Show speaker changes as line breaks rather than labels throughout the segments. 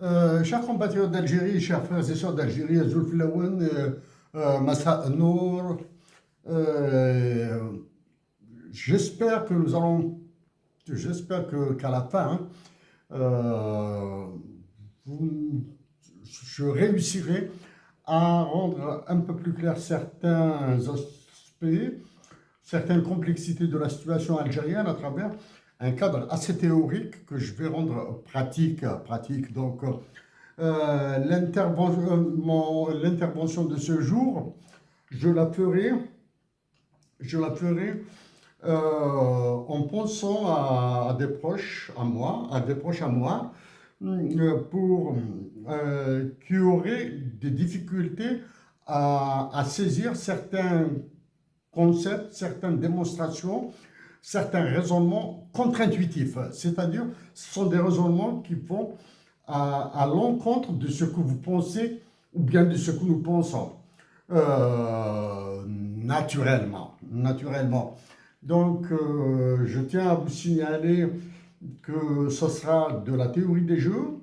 Chers compatriotes d'Algérie, chers frères et sœurs d'Algérie, Azul Filaouen, Massa Nour, euh, j'espère que nous allons, j'espère que qu'à la fin, euh, vous- je réussirai à rendre un peu plus clair certains aspects, certaines complexités de la situation algérienne à travers un cadre assez théorique que je vais rendre pratique. Donc, l'intervention de ce jour, je la ferai, en pensant à des proches à moi, pour qui auraient des difficultés à saisir certains concepts, certaines démonstrations, certains raisonnements contre-intuitifs. C'est-à-dire, ce sont des raisonnements qui vont à l'encontre de ce que vous pensez ou bien de ce que nous pensons. Naturellement. Donc, je tiens à vous signaler que ce sera de la théorie des jeux,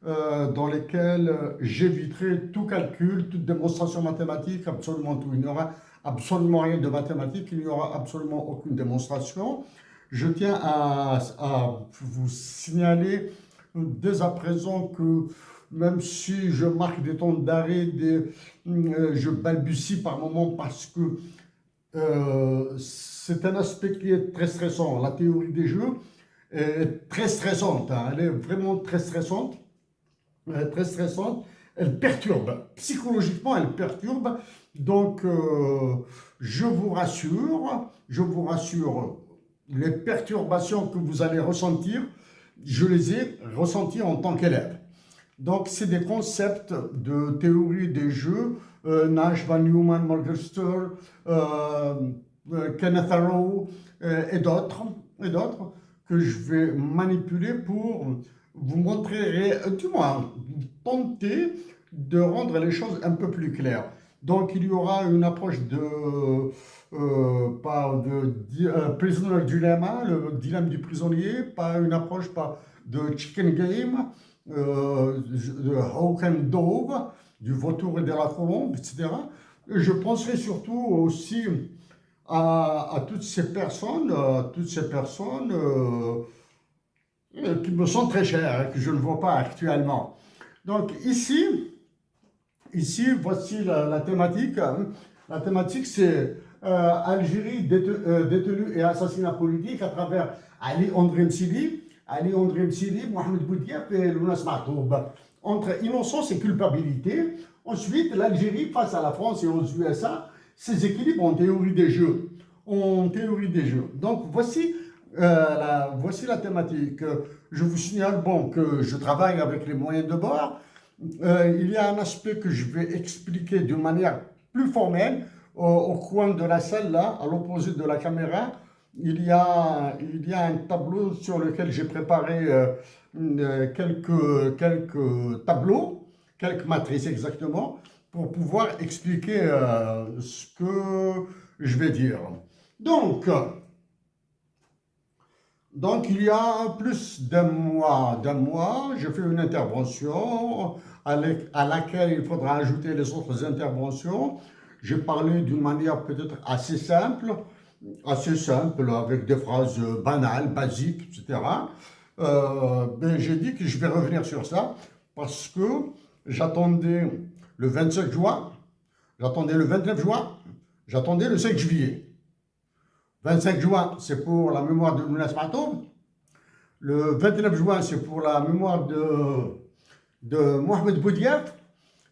dans lesquels j'éviterai tout calcul, toute démonstration mathématique, absolument tout. Il n'y aura absolument rien de mathématique, il n'y aura absolument aucune démonstration. Je tiens à vous signaler dès à présent que même si je marque des temps d'arrêt, je balbutie par moments parce que c'est un aspect qui est très stressant. La théorie des jeux est très stressante, hein. Elle est vraiment très stressante. Elle perturbe. Psychologiquement, elle perturbe. Donc, je vous rassure, les perturbations que vous allez ressentir, je les ai ressenties en tant qu'élève. Donc, c'est des concepts de théorie des jeux, Nash, Van Neumann, Morgenstern, euh, Kenneth Arrow et d'autres que je vais manipuler pour vous montrer, du moins, tenter de rendre les choses un peu plus claires. Donc, il y aura une approche prisoner dilemma, le dilemme du prisonnier, pas une approche par de chicken game, de hawk and dove, du vautour et de la colombe, etc. Et je penserai surtout aussi à toutes ces personnes qui me sont très chères, hein, que je ne vois pas actuellement. Donc voici la thématique, hein. La thématique, c'est Algérie, détenu et assassinat politique à travers Ali André Msili, Mohamed Boudiaf et Lounas Mahtoub. Entre innocence et culpabilité. Ensuite, l'Algérie face à la France et aux USA, ses équilibres en théorie des jeux. Donc, voici la thématique. Je vous signale bon, que je travaille avec les moyens de bord. Il y a un aspect que je vais expliquer de manière plus formelle au coin de la salle, là, à l'opposé de la caméra. Il y a un tableau sur lequel j'ai préparé quelques tableaux, quelques matrices exactement, pour pouvoir expliquer ce que je vais dire. Donc, donc, il y a plus d'un mois, je fais une intervention à laquelle il faudra ajouter les autres interventions. J'ai parlé d'une manière peut-être assez simple, avec des phrases banales, basiques, etc. Mais j'ai dit que je vais revenir sur ça parce que j'attendais le 27 juin, j'attendais le 29 juin, j'attendais le 5 juillet. 25 juin, c'est pour la mémoire de Lounas Matoum. Le 29 juin, c'est pour la mémoire de Mohamed Boudiaf.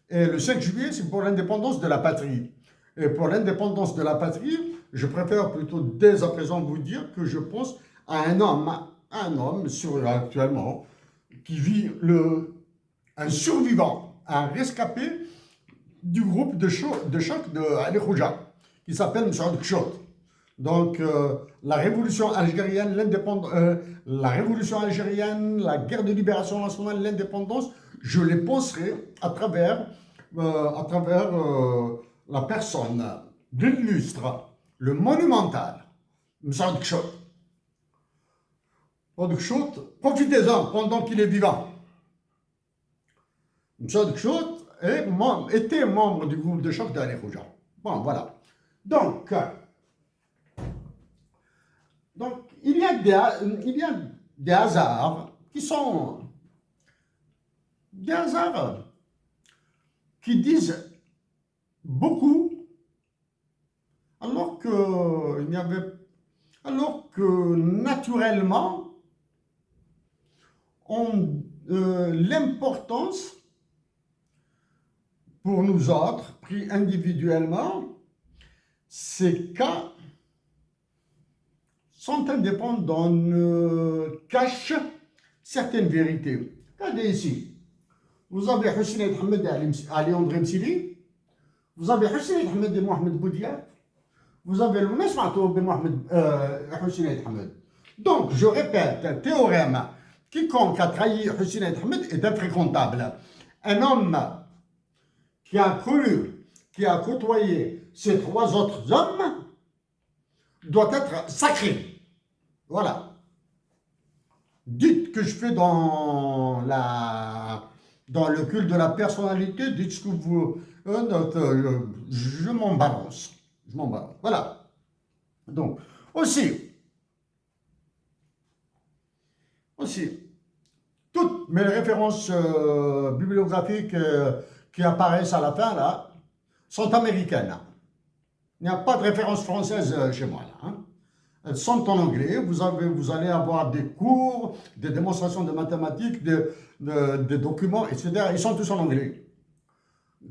Et le 5 juillet, c'est pour l'indépendance de la patrie. Et pour l'indépendance de la patrie, je préfère plutôt dès à présent vous dire que je pense à un homme actuellement, qui vit un survivant, un rescapé du groupe de choc de Ali Khouja, qui s'appelle M. Kchot. Donc, la révolution algérienne, la guerre de libération nationale, l'indépendance, je les penserai à travers la personne, l'illustre, le monumental, Msaad Kchot. Profitez-en pendant qu'il est vivant. Msaad Kchout était membre du groupe de choc d'Ali Khouja. Bon, voilà. Donc, il y a des hasards qui sont des hasards qui disent beaucoup alors que naturellement, l'importance pour nous autres, pris individuellement, ces cas sont indépendants, cachent certaines vérités. Regardez ici, vous avez Hussein Ahmed Ali André Msili, vous avez Hussein Ahmed et Mohamed Boudiaf, vous avez le Nesmato de Mohamed Hussein Ahmed. Donc, je répète, un théorème, quiconque a trahi Hussein Ahmed est infréquentable. Un homme qui a connu, qui a côtoyé ces trois autres hommes doit être sacré. Voilà. Dites que je fais dans le culte de la personnalité, dites ce que vous... je m'en balance. Je m'en balance. Voilà. Donc, aussi, toutes mes références bibliographiques qui apparaissent à la fin, là, sont américaines. Il n'y a pas de référence française chez moi, là. Hein. Elles sont en anglais. Vous allez avoir des cours, des démonstrations de mathématiques, des documents, etc. Ils sont tous en anglais.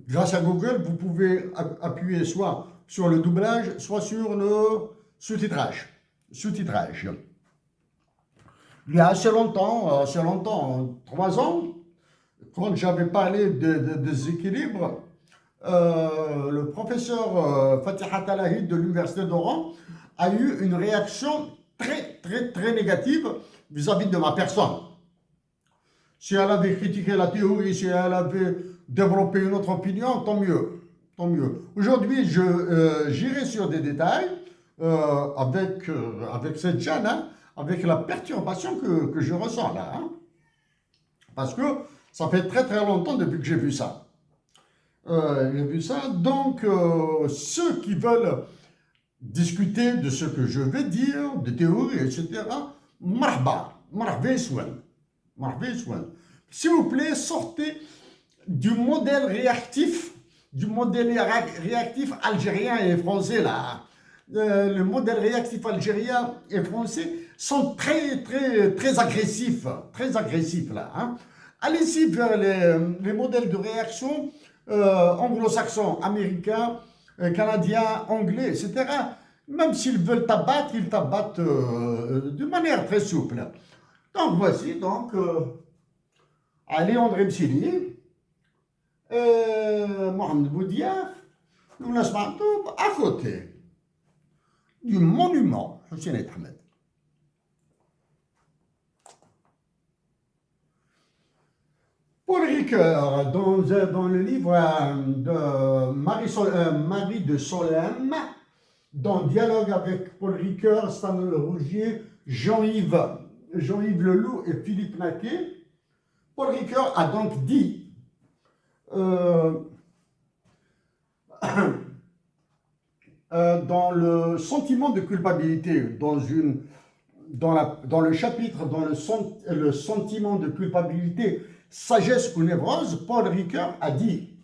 Grâce à Google, vous pouvez appuyer soit sur le doublage, soit sur le sous-titrage. Il y a assez longtemps, 3 ans, quand j'avais parlé des équilibres, le professeur Fatiha Talahid de l'Université d'Oran a eu une réaction très négative vis-à-vis de ma personne. Si elle avait critiqué la théorie, si elle avait développé une autre opinion, tant mieux. Aujourd'hui, j'irai sur des détails avec cette gêne, hein, avec la perturbation que je ressens là. Hein, parce que ça fait très longtemps depuis que j'ai vu ça. Donc ceux qui veulent discuter de ce que je vais dire, de théorie, etc., marhaba soin. S'il vous plaît, sortez du modèle réactif algérien et français là. Le modèle réactif algérien et français sont très agressifs là. Hein. Allez-y vers les modèles de réaction anglo-saxons, américains, canadiens, anglais, etc. Même s'ils veulent t'abattre, ils t'abattent de manière très souple. Donc voici Ali André Msili, Mohamed Boudiaf, nous laissons à côté du monument Hussein Ahmed. Paul Ricoeur, dans le livre de Marie de Solesmes, dans Dialogue avec Paul Ricoeur, Samuel Rougier, Jean-Yves Leloup et Philippe Naquet, Paul Ricoeur a donc dit dans le sentiment de culpabilité, dans le chapitre, dans le sentiment de culpabilité, sagesse ou névrose, Paul Ricoeur a dit,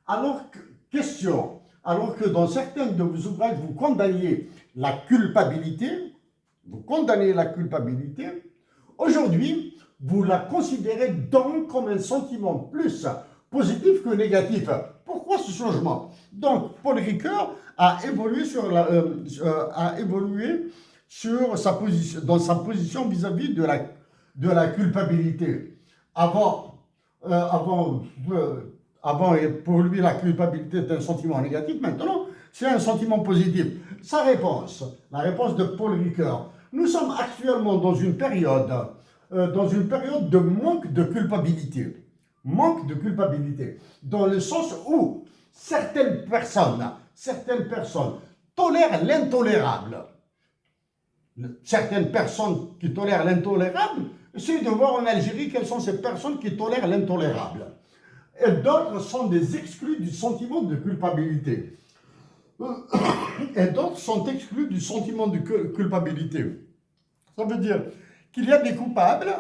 alors que dans certains de vos ouvrages, vous condamniez la culpabilité, aujourd'hui, vous la considérez donc comme un sentiment plus positif que négatif. Pourquoi ce changement? Donc, Paul Ricoeur a évolué dans sa position vis-à-vis de la culpabilité. Avant, pour lui, la culpabilité est un sentiment négatif. Maintenant, c'est un sentiment positif. La réponse de Paul Ricoeur. Nous sommes actuellement dans une période de manque de culpabilité. Dans le sens où certaines personnes tolèrent l'intolérable. Certaines personnes qui tolèrent l'intolérable, essayez de voir en Algérie quelles sont ces personnes qui tolèrent l'intolérable. et d'autres sont des exclus du sentiment de culpabilité. Et d'autres sont exclus du sentiment de culpabilité. Ça veut dire qu'il y a des coupables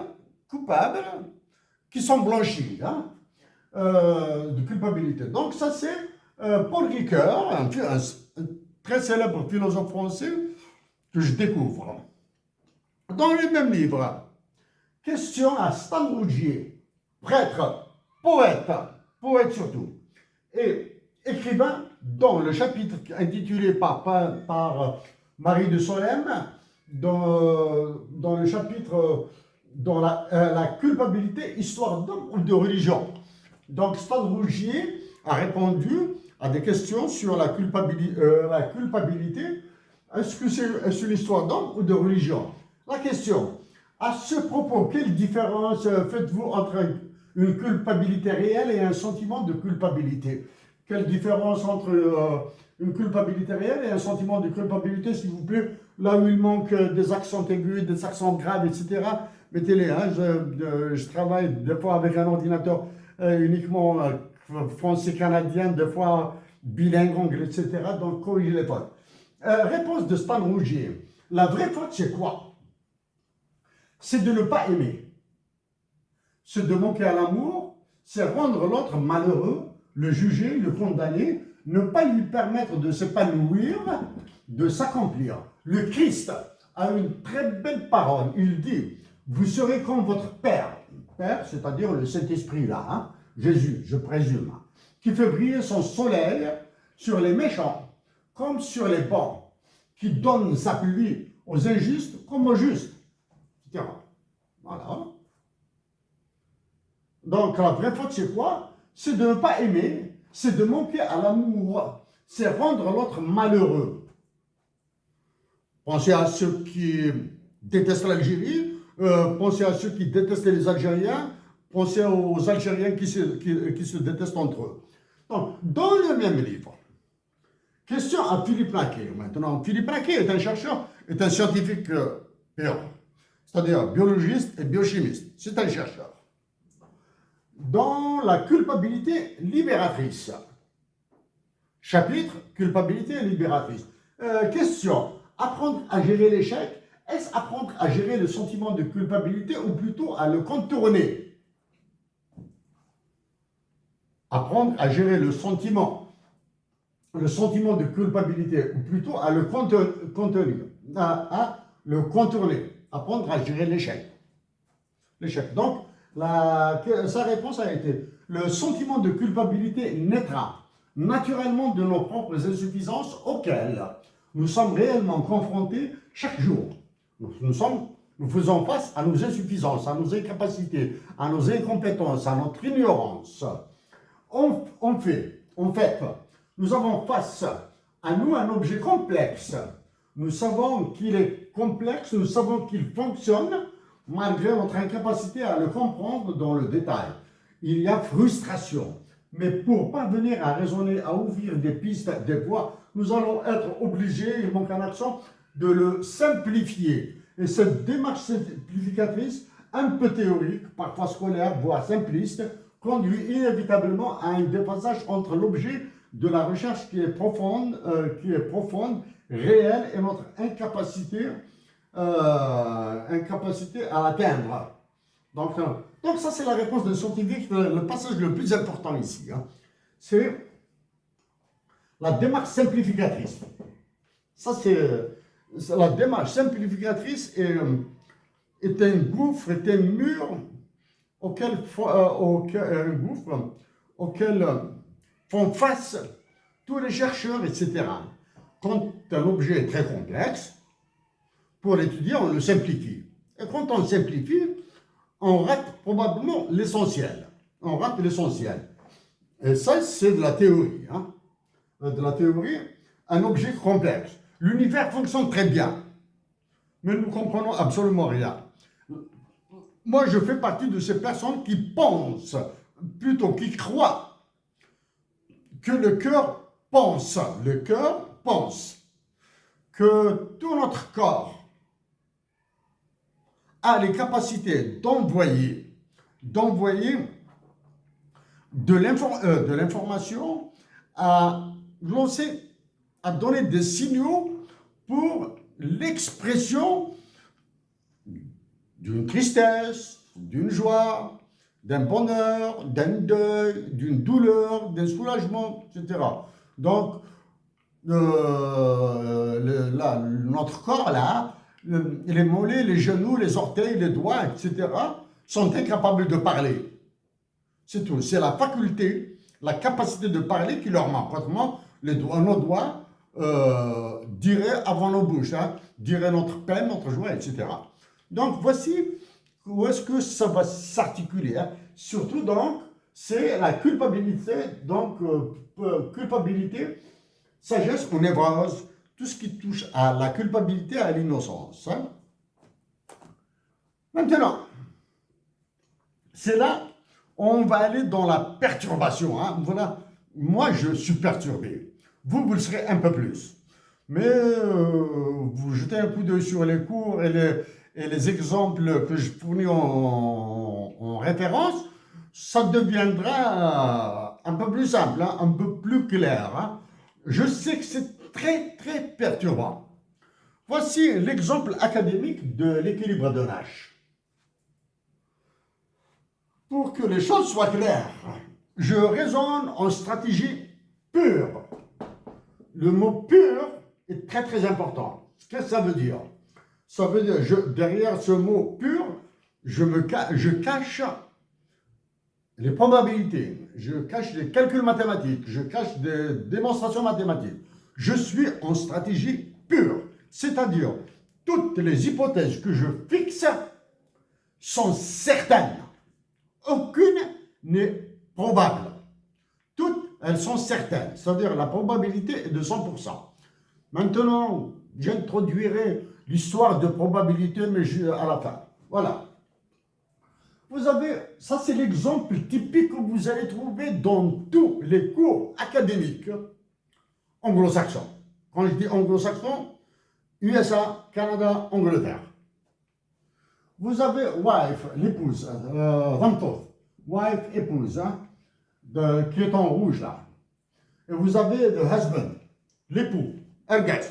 qui sont blanchis de culpabilité. Donc ça c'est Paul Ricoeur, un très célèbre philosophe français que je découvre. Dans le même livre, question à Stan Rougier, prêtre, poète surtout, et écrivain dans le chapitre intitulé par Marie de Solesmes, dans le chapitre dans la culpabilité, histoire d'homme ou de religion. Donc Stan Rougier a répondu à des questions sur la culpabilité. Est-ce que c'est l'histoire d'homme ou de religion? La question, à ce propos, quelle différence faites-vous entre une culpabilité réelle et un sentiment de culpabilité? Quelle différence entre une culpabilité réelle et un sentiment de culpabilité, s'il vous plaît? Là où il manque des accents aigus, des accents graves, etc., mettez-les. Je travaille des fois avec un ordinateur uniquement français-canadien, des fois bilingue, anglais, etc., donc corrigez les fautes. Réponse de Stan Rougier. La vraie faute, c'est quoi? C'est de ne pas aimer. C'est de manquer à l'amour, c'est rendre l'autre malheureux, le juger, le condamner, ne pas lui permettre de s'épanouir, de s'accomplir. Le Christ a une très belle parole. Il dit, vous serez comme votre Père. Père, c'est-à-dire le Saint-Esprit là, Jésus, je présume, qui fait briller son soleil sur les méchants comme sur les bons, qui donne sa pluie aux injustes comme aux justes, etc. Voilà. Donc la vraie faute, c'est quoi? C'est de ne pas aimer, c'est de manquer à l'amour, c'est rendre l'autre malheureux. Pensez à ceux qui détestent l'Algérie, pensez à ceux qui détestent les Algériens, pensez aux Algériens qui se détestent entre eux. Donc, dans le même livre, question à Philippe Naquet. Maintenant, Philippe Naquet est un chercheur, est un scientifique c'est-à-dire biologiste et biochimiste. C'est un chercheur. Dans la culpabilité libératrice, chapitre culpabilité libératrice. Question, apprendre à gérer l'échec, est-ce apprendre à gérer le sentiment de culpabilité ou plutôt à le contourner? Apprendre à gérer le sentiment de culpabilité ou plutôt à le contenir, à le contourner, apprendre à gérer l'échec. Donc, sa réponse a été, le sentiment de culpabilité naîtra naturellement de nos propres insuffisances auxquelles nous sommes réellement confrontés chaque jour. Nous faisons face à nos insuffisances, à nos incapacités, à nos incompétences, à notre ignorance. En fait, nous avons face à nous un objet complexe. Nous savons qu'il est complexe, nous savons qu'il fonctionne, malgré notre incapacité à le comprendre dans le détail. Il y a frustration. Mais pour parvenir à raisonner, à ouvrir des pistes, des voies, nous allons être obligés, il manque un accent, de le simplifier. Et cette démarche simplificatrice, un peu théorique, parfois scolaire, voire simpliste, conduit inévitablement à un déphasage entre l'objet de la recherche qui est profonde, réelle, et notre incapacité à l'atteindre. Donc ça, c'est la réponse de scientifique, le passage le plus important ici. C'est la démarche simplificatrice. Ça, c'est la démarche simplificatrice est un gouffre, est un mur auquel font face tous les chercheurs, etc. Quand un objet est très complexe, pour l'étudier, on le simplifie. Et quand on simplifie, on rate probablement l'essentiel. On rate l'essentiel. Et ça, c'est de la théorie. De la théorie, un objet complexe. L'univers fonctionne très bien, mais nous ne comprenons absolument rien. Moi, je fais partie de ces personnes qui pensent, plutôt qui croient, que le cœur pense que tout notre corps a les capacités d'envoyer de l'information, à lancer, à donner des signaux pour l'expression d'une tristesse, d'une joie, d'un bonheur, d'un deuil, d'une douleur, d'un soulagement, etc. Donc, notre corps, là, les mollets, les genoux, les orteils, les doigts, etc., sont incapables de parler. C'est tout. C'est la faculté, la capacité de parler qui leur manque. Autrement, nos doigts diraient avant nos bouches, hein, diraient notre peine, notre joie, etc. Donc, voici où est-ce que ça va s'articuler. Hein. Surtout, donc, c'est la culpabilité, donc, culpabilité, sagesse ou névrose, tout ce qui touche à la culpabilité, à l'innocence. Hein. Maintenant, c'est là on va aller dans la perturbation. Hein. Voilà, moi je suis perturbé. Vous le serez un peu plus. Mais vous jetez un coup d'œil sur les cours et les exemples que je fournis en référence, ça deviendra un peu plus simple, hein, un peu plus clair. Hein. Je sais que c'est très, très perturbant. Voici l'exemple académique de l'équilibre de Nash. Pour que les choses soient claires, je raisonne en stratégie pure. Le mot pur est très très important. Qu'est-ce que ça veut dire? Ça veut dire, derrière ce mot pur, je cache les probabilités, je cache les calculs mathématiques, je cache des démonstrations mathématiques. Je suis en stratégie pure, c'est-à-dire toutes les hypothèses que je fixe sont certaines. Aucune n'est probable. Toutes, elles sont certaines. C'est-à-dire la probabilité est de 100%. Maintenant, j'introduirai l'histoire de probabilité, mais à la fin. Voilà. Vous avez, ça c'est l'exemple typique que vous allez trouver dans tous les cours académiques anglo-saxons. Quand je dis anglo-saxons, USA, Canada, Angleterre. Vous avez wife, l'épouse, Vantoff, wife, épouse, hein, qui est en rouge là. Et vous avez the husband, l'époux, Erges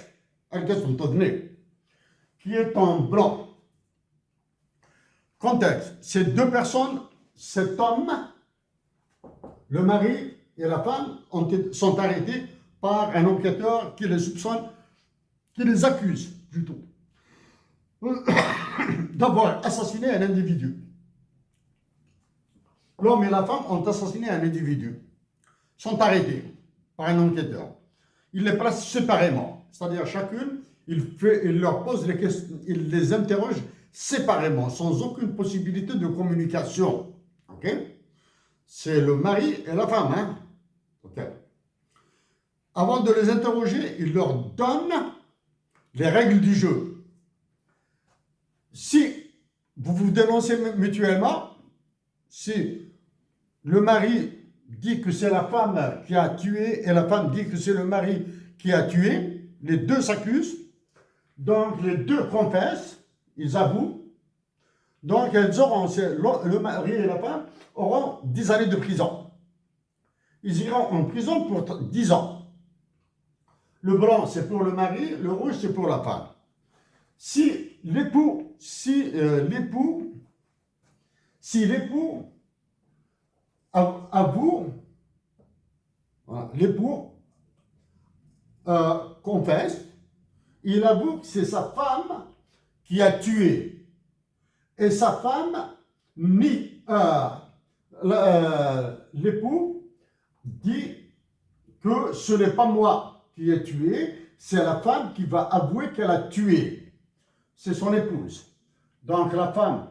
qui est en blanc. Contexte, ces deux personnes, cet homme, le mari et la femme, sont arrêtés par un enquêteur qui les soupçonne, qui les accuse plutôt, d'avoir assassiné un individu. L'homme et la femme ont assassiné un individu, sont arrêtés par un enquêteur. Il les place séparément, c'est-à-dire chacune, il leur pose les questions, il les interroge séparément, sans aucune possibilité de communication. Ok? C'est le mari et la femme. Hein? Ok. Avant de les interroger, il leur donne les règles du jeu. Si vous vous dénoncez mutuellement, si le mari dit que c'est la femme qui a tué et la femme dit que c'est le mari qui a tué, les deux s'accusent, donc les deux confessent, ils avouent, donc elles auront, le mari et la femme auront 10 années de prison. Ils iront en prison pour 10 ans. Le blanc c'est pour le mari, le rouge c'est pour la femme. Si l'époux avoue, voilà, l'époux confesse, il avoue que c'est sa femme qui a tué. Et sa femme nie, l'époux dit que ce n'est pas moi qui ai tué, c'est la femme qui va avouer qu'elle a tué. C'est son épouse. Donc la femme,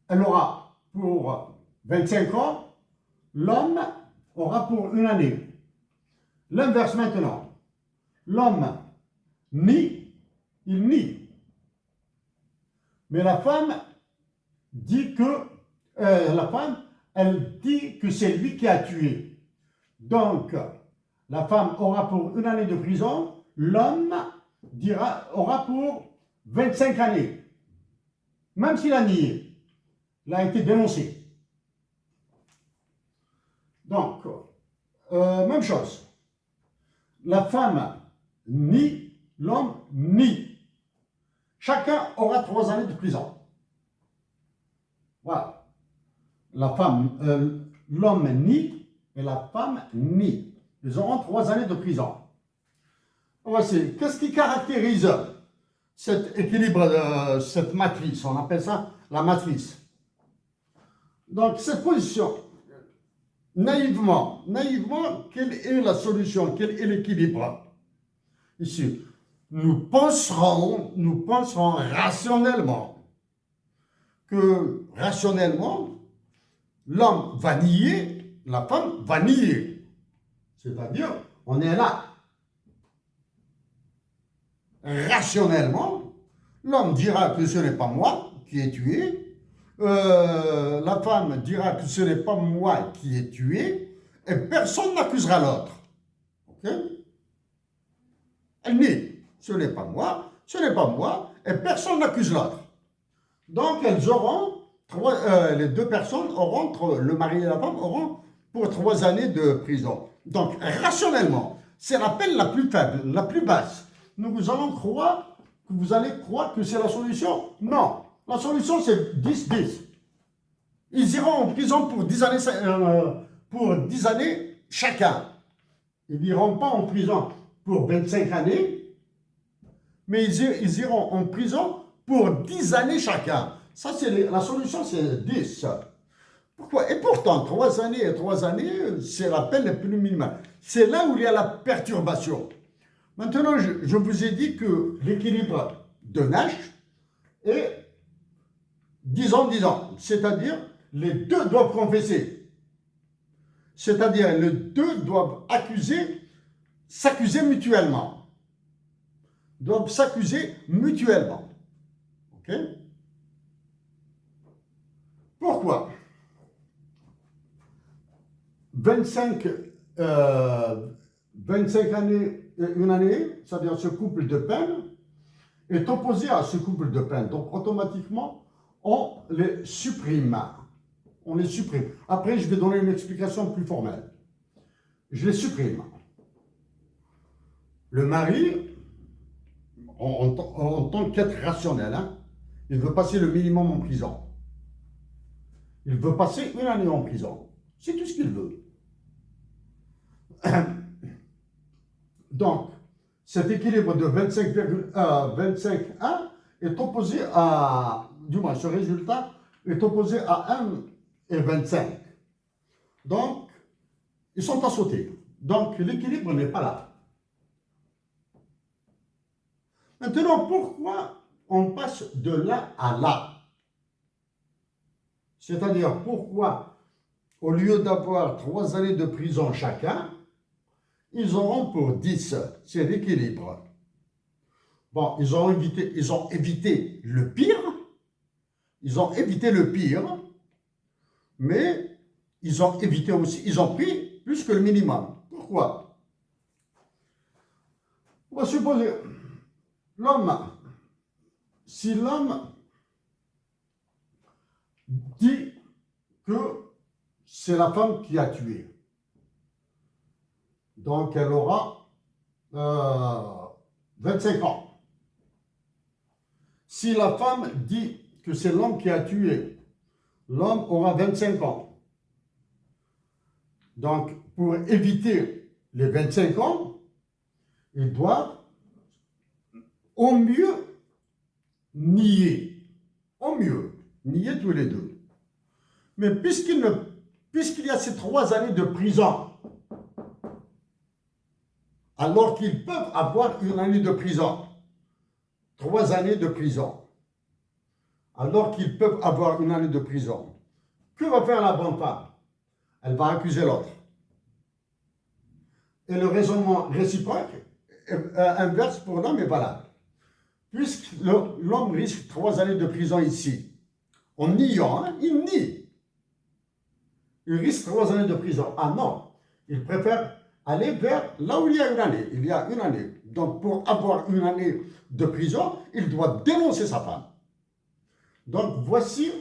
elle aura pour 25 ans, l'homme aura pour 1 année. L'inverse maintenant. L'homme nie, il nie. Mais la femme dit que, elle dit que c'est lui qui a tué. Donc, la femme aura pour 1 année de prison, l'homme aura pour 25 années. Même s'il a nié, il a été dénoncé. même chose. La femme nie, l'homme nie. Chacun aura 3 années de prison. Voilà. L'homme nie et la femme nie. Ils auront 3 années de prison. Voici, qu'est-ce qui caractérise cet équilibre, cette matrice? On appelle ça la matrice. Donc, cette position, naïvement, quelle est la solution? Quel est l'équilibre? Ici, nous penserons rationnellement que, l'homme va nier, la femme va nier. C'est-à-dire, on est là. Rationnellement, l'homme dira que ce n'est pas moi qui ai tué, la femme dira que ce n'est pas moi qui ai tué, et personne n'accusera l'autre. Ok? Elle nie, ce n'est pas moi, et personne n'accuse l'autre. Donc elles auront, les deux personnes auront, le mari et la femme auront pour 3 années de prison. Donc rationnellement, c'est la peine la plus faible, la plus basse. Vous allez croire que c'est la solution? Non. La solution, c'est 10-10. Ils iront en prison pour 10 années chacun. Ils n'iront pas en prison pour 25 années, mais ils iront en prison pour 10 années chacun. Ça, la solution, c'est 10. Pourquoi? Et pourtant, 3 années, c'est la peine la plus minimale. C'est là où il y a la perturbation. Maintenant, je vous ai dit que l'équilibre de Nash est 10 ans, c'est-à-dire les deux doivent confesser. C'est-à-dire les deux doivent s'accuser mutuellement. Ok? Pourquoi? 25 années, une année, c'est-à-dire ce couple de peine, est opposé à ce couple de peine. Donc, automatiquement, on les supprime. Après, je vais donner une explication plus formelle. Je les supprime. Le mari, en tant qu'être rationnel, il veut passer le minimum en prison. Il veut passer 1 année en prison. C'est tout ce qu'il veut. Donc, cet équilibre de 25,1 est opposé à, du moins ce résultat est opposé à 1,25. Donc, ils sont à sauter. Donc, l'équilibre n'est pas là. Maintenant, pourquoi on passe de là à là? C'est-à-dire, pourquoi, au lieu d'avoir 3 années de prison chacun, ils auront pour 10, c'est l'équilibre. Bon, ils ont évité le pire, mais ils ont évité aussi, ils ont pris plus que le minimum. Pourquoi? On va supposer, si l'homme dit que c'est la femme qui a tué, donc elle aura 25 ans. Si la femme dit que c'est l'homme qui a tué, l'homme aura 25 ans. Donc, pour éviter les 25 ans, ils doivent au mieux nier. Nier tous les deux. Mais puisqu'il y a ces 3 années de prison, alors qu'ils peuvent avoir 1 année de prison, 3 années de prison, alors qu'ils peuvent avoir 1 année de prison, que va faire la bonne femme? Elle va accuser l'autre. Et le raisonnement réciproque, inverse pour l'homme est valable. Puisque l'homme risque 3 années de prison ici, en niant, il nie. Il risque 3 années de prison. Ah non, il préfère aller vers là où il y a 1 année. Il y a 1 année. Donc, pour avoir 1 année de prison, il doit dénoncer sa femme. Donc, voici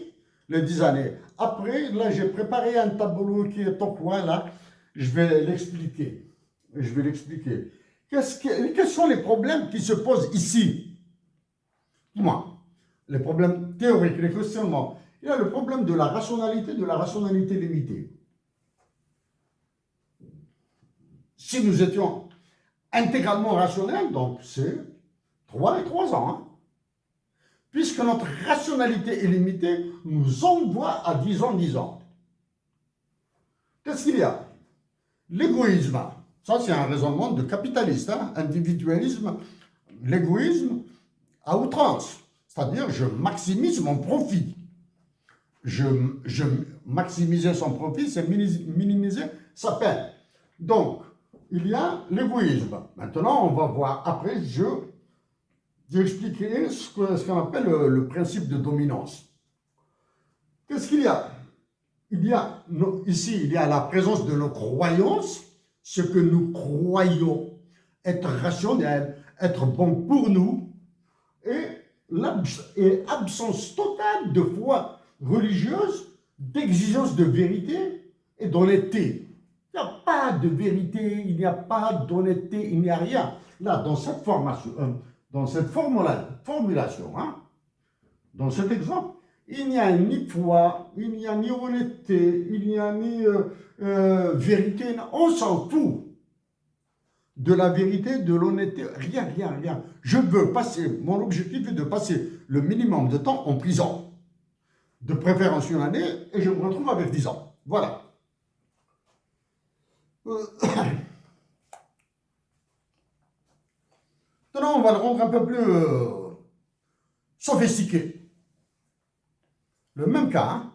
les 10 années. Après, là, j'ai préparé un tableau qui est au coin, là. Je vais l'expliquer. Je vais l'expliquer. Quels sont les problèmes qui se posent ici? Moi, les problèmes théoriques, les questionnements. Il y a le problème de la rationalité limitée. Si nous étions intégralement rationnels, donc c'est 3 et 3 ans. Hein. Puisque notre rationalité est limitée, nous envoie à 10 ans, 10 ans. Qu'est-ce qu'il y a? L'égoïsme. Ça, c'est un raisonnement de capitaliste. Hein. Individualisme, l'égoïsme à outrance. C'est-à-dire, je maximise mon profit. Je maximiser son profit, c'est minimiser sa peine. Donc, il y a l'égoïsme. Maintenant, on va voir. Après, j'ai expliqué ce qu'on appelle le principe de dominance. Qu'est-ce qu'il y a? Ici, il y a la présence de nos croyances, ce que nous croyons être rationnel, être bon pour nous, et l'absence totale de foi religieuse, d'exigence de vérité et d'honnêteté. Il n'y a pas de vérité, il n'y a pas d'honnêteté, il n'y a rien. Là, dans cette formulation, hein, dans cet exemple, il n'y a ni foi, il n'y a ni honnêteté, il n'y a ni vérité. On s'en fout de la vérité, de l'honnêteté, rien, rien, rien. Je veux passer, mon objectif est de passer le minimum de temps en prison. De préférence une année, et je me retrouve avec 10 ans. Voilà. Maintenant, on va le rendre un peu plus sophistiqué. Le même cas. Hein.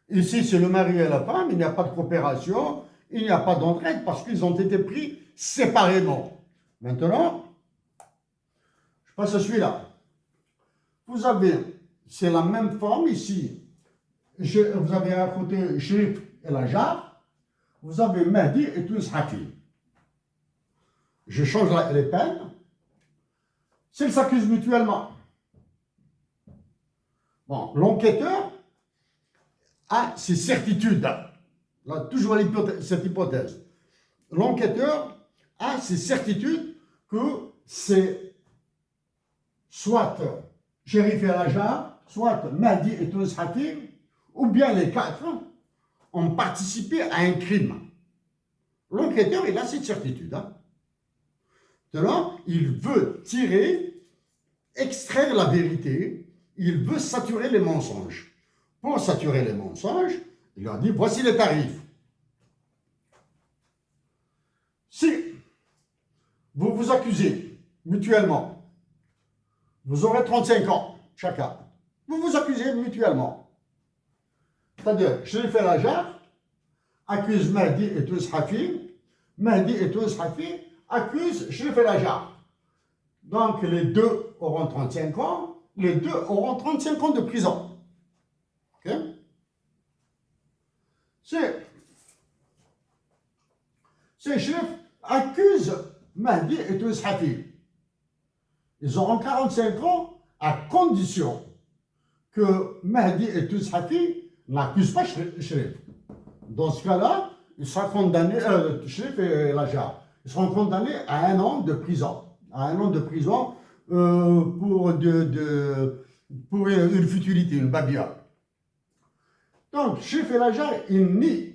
Ici, c'est le mari et la femme, il n'y a pas de coopération, il n'y a pas d'entraide parce qu'ils ont été pris séparément. Maintenant, je passe à celui-là. Vous avez, c'est la même forme ici. Vous avez à côté Sherif et Lajar. Vous avez Mahdi et Tounes Hakim. Je change les peines. S'ils s'accusent mutuellement. Bon, l'enquêteur a ses certitudes. Là, toujours cette hypothèse. L'enquêteur a ses certitudes que c'est soit Sherif et Lajar, soit Mahdi et Tounes Hakim, ou bien les quatre ont participé à un crime. L'enquêteur, il a cette certitude. Hein. Maintenant, il veut extraire la vérité, il veut saturer les mensonges. Pour saturer les mensonges, il leur dit, voici les tarifs. Si vous vous accusez mutuellement, vous aurez 35 ans chacun. Vous vous accusez mutuellement. C'est-à-dire, Sherif El Lajar accuse Mahdi et Tounes Hakim, Mahdi et Tounes Hakim accusent Sherif El Lajar. Donc, les deux auront 35 ans, les deux auront 35 ans de prison. Ok? C'est Sherif accuse Mahdi et Tounes Hakim. Ils auront 45 ans à condition que Mahdi et Tounes Hakim n'accusent pas Sherif. Dans ce cas-là, il sera condamné, Sherif et Lajar, ils seront condamnés à 1 an de prison. À 1 an de prison pour une futilité, une babia. Donc, Sherif et Lajar, ils nient.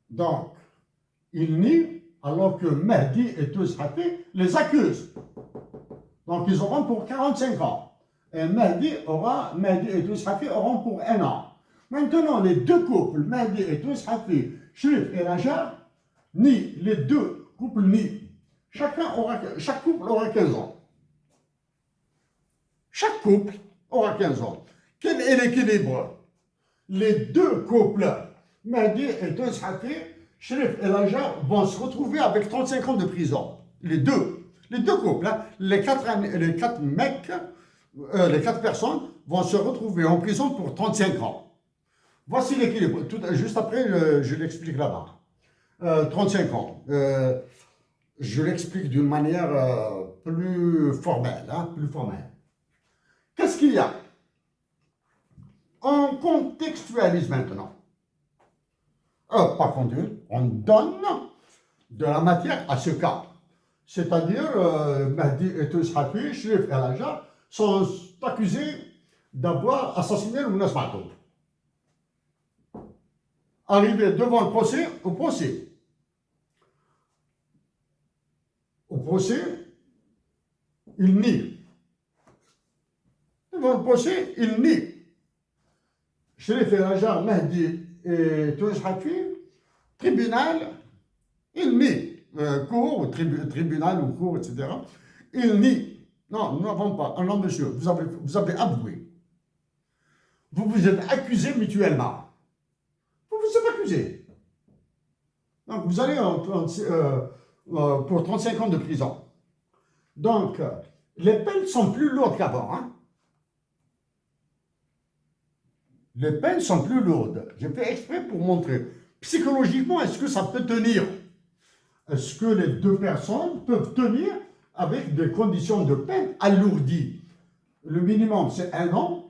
Donc, ils nient alors que Mahdi et Tounes Hakim les accusent. Donc, ils auront pour 45 ans. Et Mahdi et Tounes Hakim auront pour 1 an. Maintenant, les deux couples, Mahdi et Tounes Hakim, Sherif et Lajar, les deux couples nient. Chaque couple aura 15 ans. Chaque couple aura 15 ans. Quel est l'équilibre? Les deux couples, Mahdi et Tounes Hakim, Sherif et Lajar, vont se retrouver avec 35 ans de prison. Les deux couples, hein, les quatre mecs, les 4 personnes vont se retrouver en prison pour 35 ans. Voici l'équilibre. Juste après, je l'explique là-bas. 35 ans. Je l'explique d'une manière plus formelle. Hein, plus formelle. Qu'est-ce qu'il y a? On contextualise maintenant. Par contre, on donne de la matière à ce cas. C'est-à-dire, Mahdi et Toushafi, Sherif El Hajar, sont accusés d'avoir assassiné le Mounas Matoub. Arrivé devant le procès, au procès, il nie. Devant le procès, il nie. Sherif El Hajar, Mahdi et Toushafi, tribunal, il nie. Cour, tribunal ou cour, etc. Il nie. Non, nous n'avons pas. Non, monsieur, vous avez avoué. Vous vous êtes accusés mutuellement. Vous vous êtes accusés. Donc, vous allez pour 35 ans de prison. Donc, les peines sont plus lourdes qu'avant. Hein? Les peines sont plus lourdes. J'ai fait exprès pour montrer. Psychologiquement, est-ce que ça peut tenir? Est-ce que les deux personnes peuvent tenir avec des conditions de peine alourdies? Le minimum, c'est 1 an.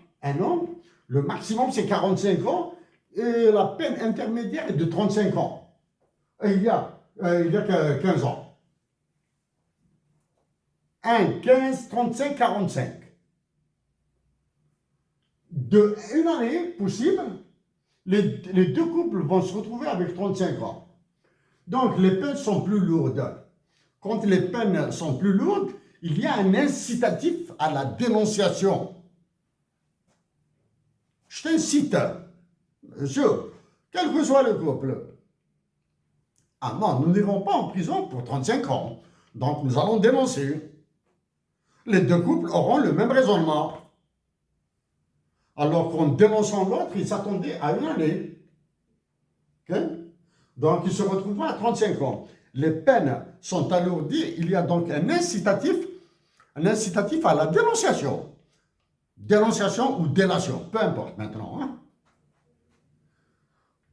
Le maximum, c'est 45 ans. Et la peine intermédiaire est de 35 ans. Et il y a 15 ans. 1, 15, 35, 45. De une année possible, les deux couples vont se retrouver avec 35 ans. Donc, les peines sont plus lourdes. Quand les peines sont plus lourdes, il y a un incitatif à la dénonciation. Je t'incite, monsieur, quel que soit le couple. Ah non, nous n'irons pas en prison pour 35 ans. Donc, nous allons dénoncer. Les deux couples auront le même raisonnement. Alors qu'en dénonçant l'autre, ils s'attendaient à 1 année. Okay? Donc, ils se retrouveront à 35 ans. Les peines sont alourdies. Il y a donc un incitatif à la dénonciation. Dénonciation ou délation, peu importe maintenant. Hein?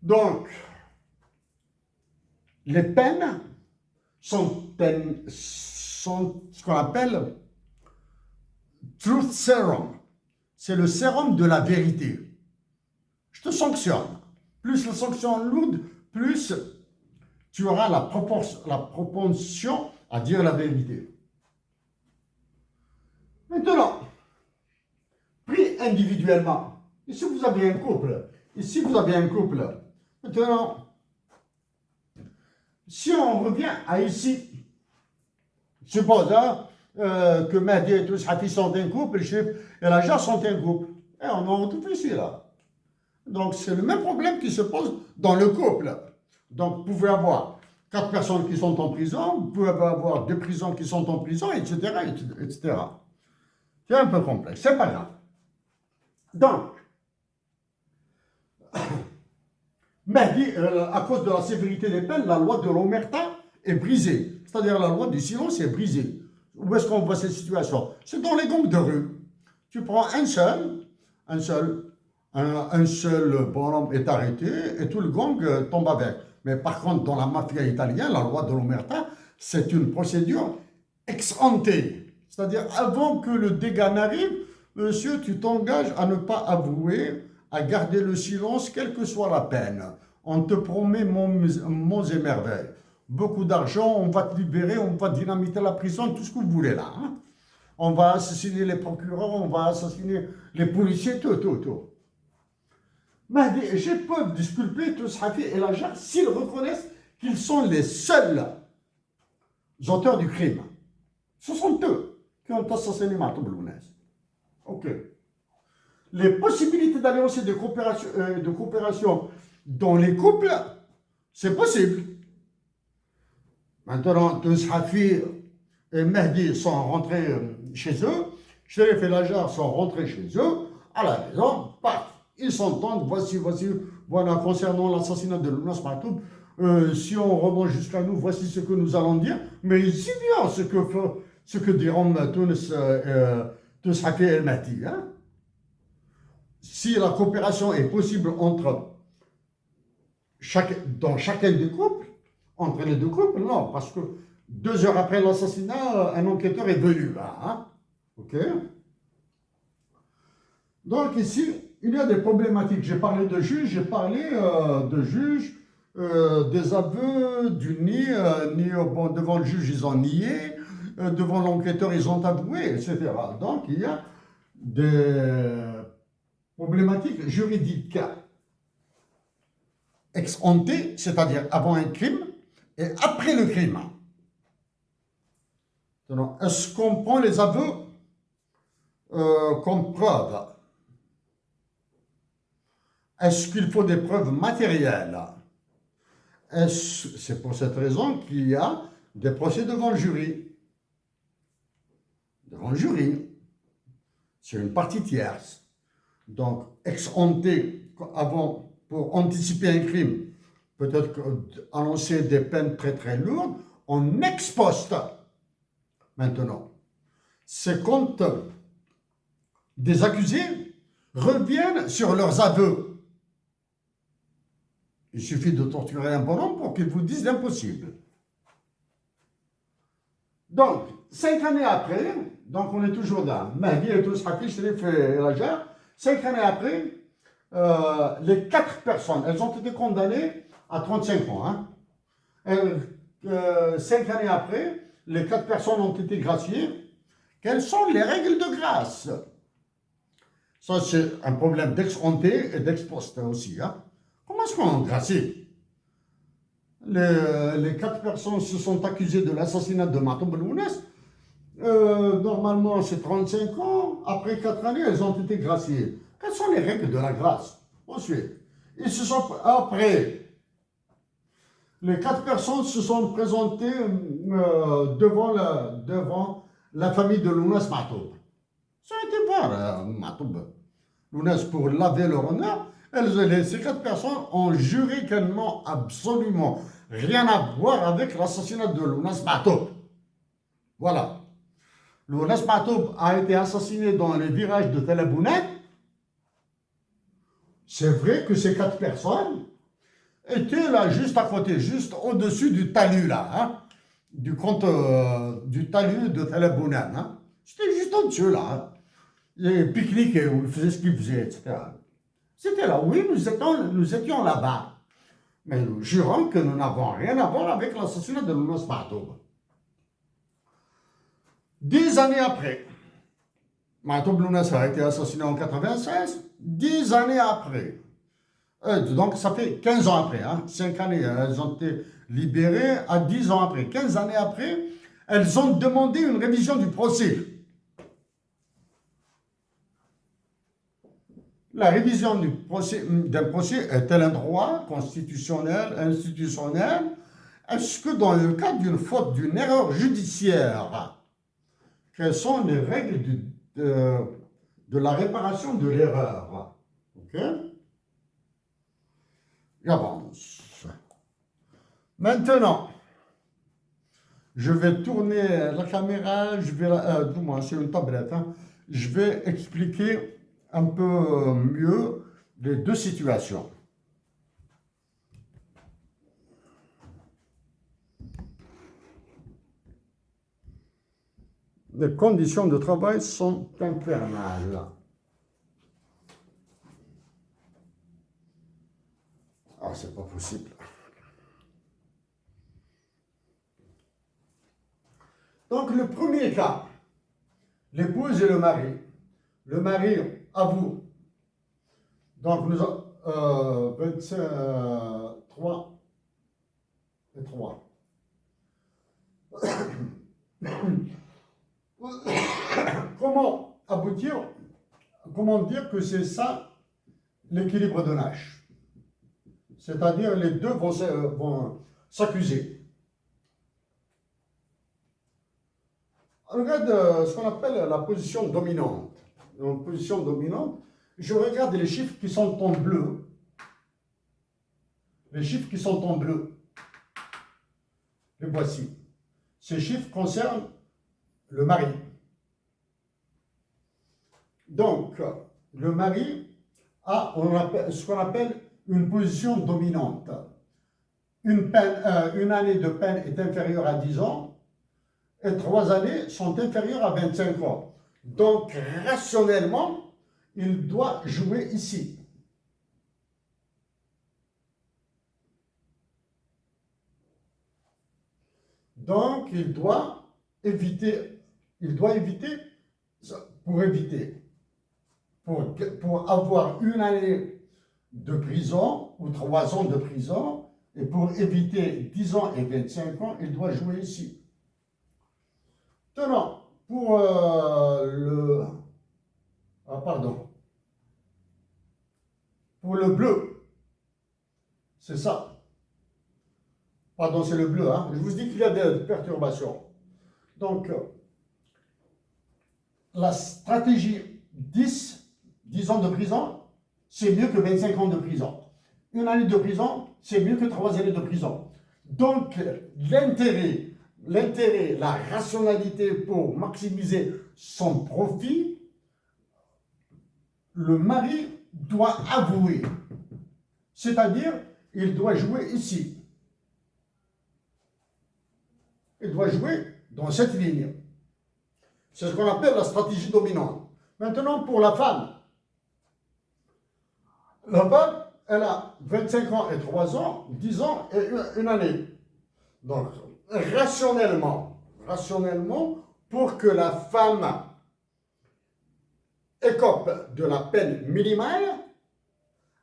Donc, les peines sont ce qu'on appelle truth serum. C'est le sérum de la vérité. Je te sanctionne. Plus la sanction est lourde, plus tu auras la propension à dire la vérité. Maintenant, pris individuellement, ici vous avez un couple, maintenant, si on revient à ici, suppose que Mahdi et Toushafi sont un couple, Sherif El Hajar sont un couple, et on en retrouve ici là. Donc c'est le même problème qui se pose dans le couple. Donc vous pouvez avoir 4 personnes qui sont en prison, vous pouvez avoir 2 prisons qui sont en prison, etc. etc. C'est un peu complexe, c'est pas grave. Donc, Mahdi, à cause de la sévérité des peines, la loi de l'omerta est brisée. C'est-à-dire la loi du silence est brisée. Où est-ce qu'on voit cette situation? C'est dans les gangs de rue. Tu prends un seul bonhomme est arrêté et tout le gang tombe avec. Mais par contre, dans la mafia italienne, la loi de l'omerta, c'est une procédure ex ante. C'est-à-dire, avant que le dégât n'arrive, monsieur, tu t'engages à ne pas avouer, à garder le silence, quelle que soit la peine. On te promet monts et merveilles. Beaucoup d'argent, on va te libérer, on va dynamiter la prison, tout ce que vous voulez là. Hein? On va assassiner les procureurs, on va assassiner les policiers, tout. Mahdi et Sherif peuvent disculper Toushafi et El Hajar s'ils reconnaissent qu'ils sont les seuls auteurs du crime. Ce sont eux qui ont assassiné Matoub Lounes. Ok. Les possibilités d'alliance de coopération dans les couples, c'est possible. Maintenant, Toushafi et Mahdi sont rentrés chez eux, Sherif et El Hajar sont rentrés chez eux, à la maison, paf, ils s'entendent, voilà, concernant l'assassinat de Lounas Matoub, si on remonte jusqu'à nous, voici ce que nous allons dire, mais ils ignorent ce que diront Toushafi et Mahdi. Hein? Si la coopération est possible dans chacun des couples, entre les deux couples, non, parce que 2 heures après l'assassinat, un enquêteur est venu là. Hein? Ok? Donc ici, il y a des problématiques. J'ai parlé de juges, des aveux, du ni, bon, devant le juge, ils ont nié, devant l'enquêteur, ils ont avoué, etc. Donc, il y a des problématiques juridiques ex ante, c'est-à-dire avant un crime et après le crime. Est-ce qu'on prend les aveux comme preuve? Est-ce qu'il faut des preuves matérielles? C'est pour cette raison qu'il y a des procès devant le jury. Devant le jury. C'est une partie tierce. Donc, ex ante, avant, pour anticiper un crime, peut-être annoncer des peines très très lourdes, en ex post. Maintenant, c'est quand des accusés reviennent sur leurs aveux. Il suffit de torturer un bonhomme pour qu'il vous dise l'impossible. Donc, 5 années après, donc on est toujours dans Mahdi et tout Haki, Sherif et Raja, 5 années après, les 4 personnes, elles ont été condamnées à 35 ans. Hein. 5 années après, les 4 personnes ont été graciées. Quelles sont les règles de grâce? Ça, c'est un problème d'ex ante et d'ex post aussi. Hein. Comment est-ce qu'on gracie? Les 4 personnes se sont accusées de l'assassinat de Matoub Lounes. Normalement, c'est 35 ans. Après 4 années, elles ont été graciées. Quelles sont les règles de la grâce? Ensuite, après, les 4 personnes se sont présentées devant la famille de Lounes Matoub. Ça a été voir Matoub Lounes pour laver leur honneur. Ces 4 personnes ont juré qu'elles n'ont absolument rien à voir avec l'assassinat de Lounes Matoub. Voilà. Lounes Matoub a été assassiné dans les virages de Tel Abounet. C'est vrai que ces 4 personnes étaient là, juste à côté, juste au-dessus du talus, là, hein, du talus de Tel Abounet. Hein. C'était juste au-dessus, là. Hein. Ils pique-niquaient, ils faisaient ce qu'ils faisaient, etc. C'était là, oui, nous étions là-bas. Mais nous jurons que nous n'avons rien à voir avec l'assassinat de Lounes Matoub. 10 années après, Matoub Lounes a été assassiné en 1996. 10 années après. Donc ça fait 15 ans après. Hein, 5 années, elles ont été libérées à 10 ans après. 15 années après, elles ont demandé une révision du procès. La révision d'un procès est-elle un droit constitutionnel, institutionnel? Est-ce que dans le cas d'une faute, d'une erreur judiciaire, quelles sont les règles de la réparation de l'erreur? Ok? J'avance. Maintenant, je vais tourner la caméra, du moins c'est une tablette, hein, je vais expliquer un peu mieux les deux situations. Les conditions de travail sont infernales. Ah, c'est pas possible. Donc, le premier cas, l'épouse et le mari. Le mari avoue. Donc, nous avons 23 et 3. Comment aboutir? Comment dire que c'est ça l'équilibre de Nash? C'est-à-dire les deux vont s'accuser. Regarde ce qu'on appelle la position dominante. En position dominante, je regarde les chiffres qui sont en bleu. Les chiffres qui sont en bleu. Les voici. Ces chiffres concernent le mari. Donc, le mari a ce qu'on appelle une position dominante. Une année de peine est inférieure à 10 ans et 3 années sont inférieures à 25 ans. Donc, rationnellement, il doit jouer ici. Donc, pour avoir une année de prison ou 3 ans de prison, et pour éviter 10 ans et 25 ans, il doit jouer ici. Maintenant, pour pour le bleu, c'est ça. Pardon, c'est le bleu, hein. Je vous dis qu'il y a des perturbations. Donc, la stratégie 10 ans de prison, c'est mieux que 25 ans de prison. Une année de prison, c'est mieux que 3 années de prison. Donc, l'intérêt, la rationalité pour maximiser son profit, le mari doit avouer. C'est-à-dire, il doit jouer ici. Il doit jouer dans cette ligne. C'est ce qu'on appelle la stratégie dominante. Maintenant, pour la femme, elle a 25 ans et 3 ans, 10 ans et une année. Donc, rationnellement, pour que la femme écope de la peine minimale,